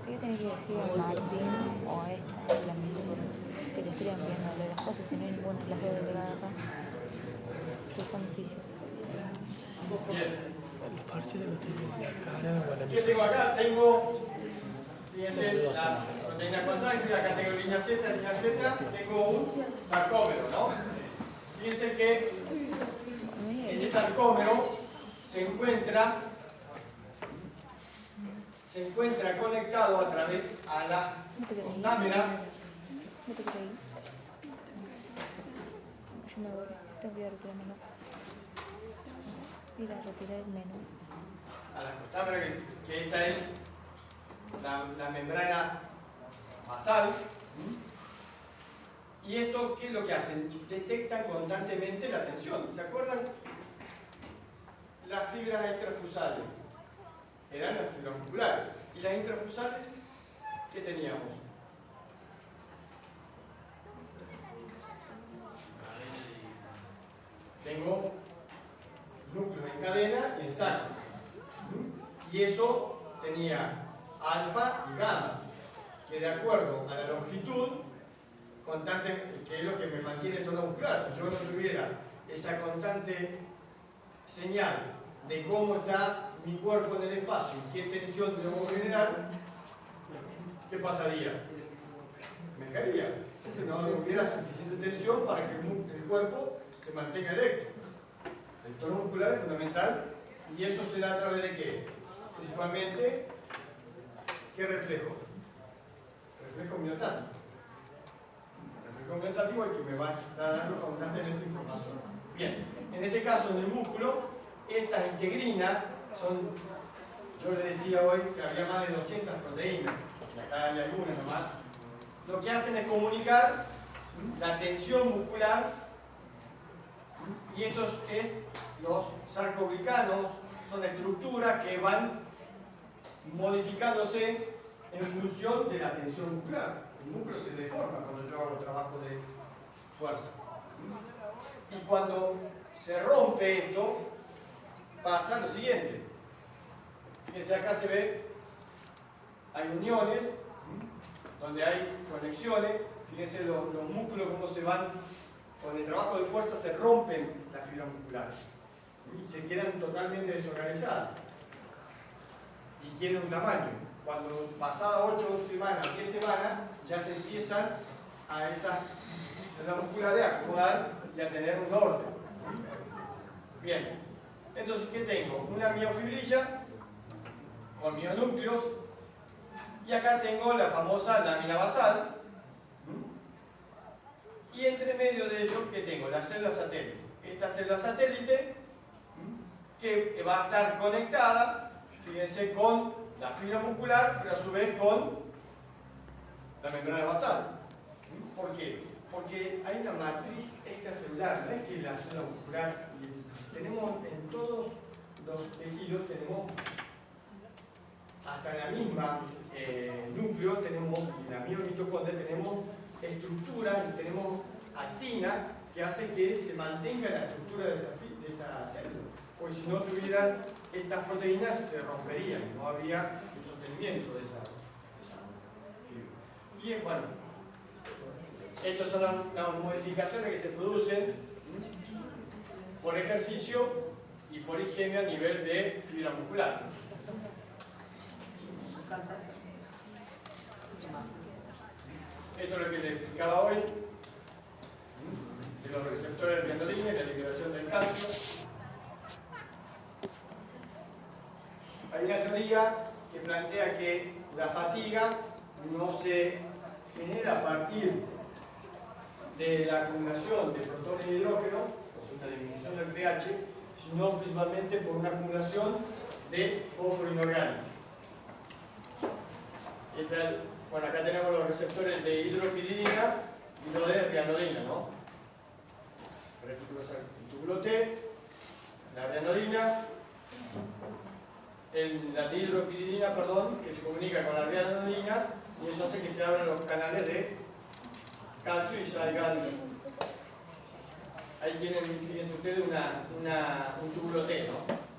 Yo tenía que decir a Martín o a esta, la misma, que le escriban viéndole las cosas, si no hay ninguna de las dos delegadas acá. Que son oficios. ¿Qué tengo acá? Tengo, fíjense, las proteínas contráctiles, acá tengo línea Z, tengo un sarcómero, ¿no? Fíjense que ese sarcómero se encuentra conectado a través a las contámeras. ¿No te creí? Yo me voy, tengo que ir a retirar el menú. Ir a retirar el menú. A las contámeras, que esta es la membrana basal. ¿Y esto qué es lo que hacen? Detectan constantemente la tensión. ¿Se acuerdan? Las fibras extrafusales eran las fibras musculares. ¿Y las intrafusales? ¿Qué teníamos? Tengo núcleos en cadena y en saco. Y eso tenía alfa y gamma, que de acuerdo a la longitud constante, que es lo que me mantiene el tono muscular, si yo no tuviera esa constante señal de cómo está mi cuerpo en el espacio y qué tensión debo generar, ¿qué pasaría? Me caería. No hubiera suficiente tensión para que el cuerpo se mantenga erecto. El tono muscular es fundamental y eso se da a través de qué? Principalmente, ¿qué reflejo? Reflejo miotático. El reflejo miotático es el que me va a estar dando constantemente información. Bien, en este caso en el músculo, estas integrinas son, yo le decía hoy que había más de 200 proteínas, y acá hay algunas nomás. Lo que hacen es comunicar la tensión muscular, y estos es los sarcoglicanos, son estructuras que van modificándose en función de la tensión muscular. El músculo se deforma cuando yo hago trabajo de fuerza. Y cuando se rompe esto, pasa lo siguiente. Fíjense, acá se ve, hay uniones, donde hay conexiones. Fíjense los músculos cómo se van, con el trabajo de fuerza se rompen las fibras musculares y se quedan totalmente desorganizadas y tienen un tamaño. Cuando pasadas 8 semanas, 10 semanas, ya se empiezan a esas células musculares a acomodar y a tener un orden. Bien, entonces, ¿qué tengo? Una miofibrilla con mionúcleos y acá tengo la famosa lámina basal. Y entre medio de ellos, ¿qué tengo? La célula satélite. Esta célula satélite que va a estar conectada, fíjense, con la fibra muscular, pero a su vez con la membrana basal. ¿Por qué? Porque hay una matriz extracelular, no es que la célula muscular, tenemos en todos los tejidos, tenemos hasta en la misma núcleo, tenemos, en la misma mitocondria tenemos estructura y tenemos actina que hace que se mantenga la estructura de esa célula. Porque si no tuvieran estas proteínas se romperían, no habría un sostenimiento de esa fibra. Y bueno, estas son las modificaciones que se producen por ejercicio y por isquemia a nivel de fibra muscular. Esto es lo que les explicaba hoy, de los receptores de rianolina y la liberación del calcio. Hay una teoría que plantea que la fatiga no se genera a partir de la acumulación de protones y hidrógeno, o sea, una disminución del pH, sino principalmente por una acumulación de fósforo inorgánico. Bueno, acá tenemos los receptores de hidropiridina y los de rianodina, ¿no? El túbulo T, la rianodina, la dihidropiridina, perdón, que se comunica con la rianodina y eso hace que se abran los canales de calcio y salgan. Ahí tienen, fíjense ustedes, un túbulo T, ¿no?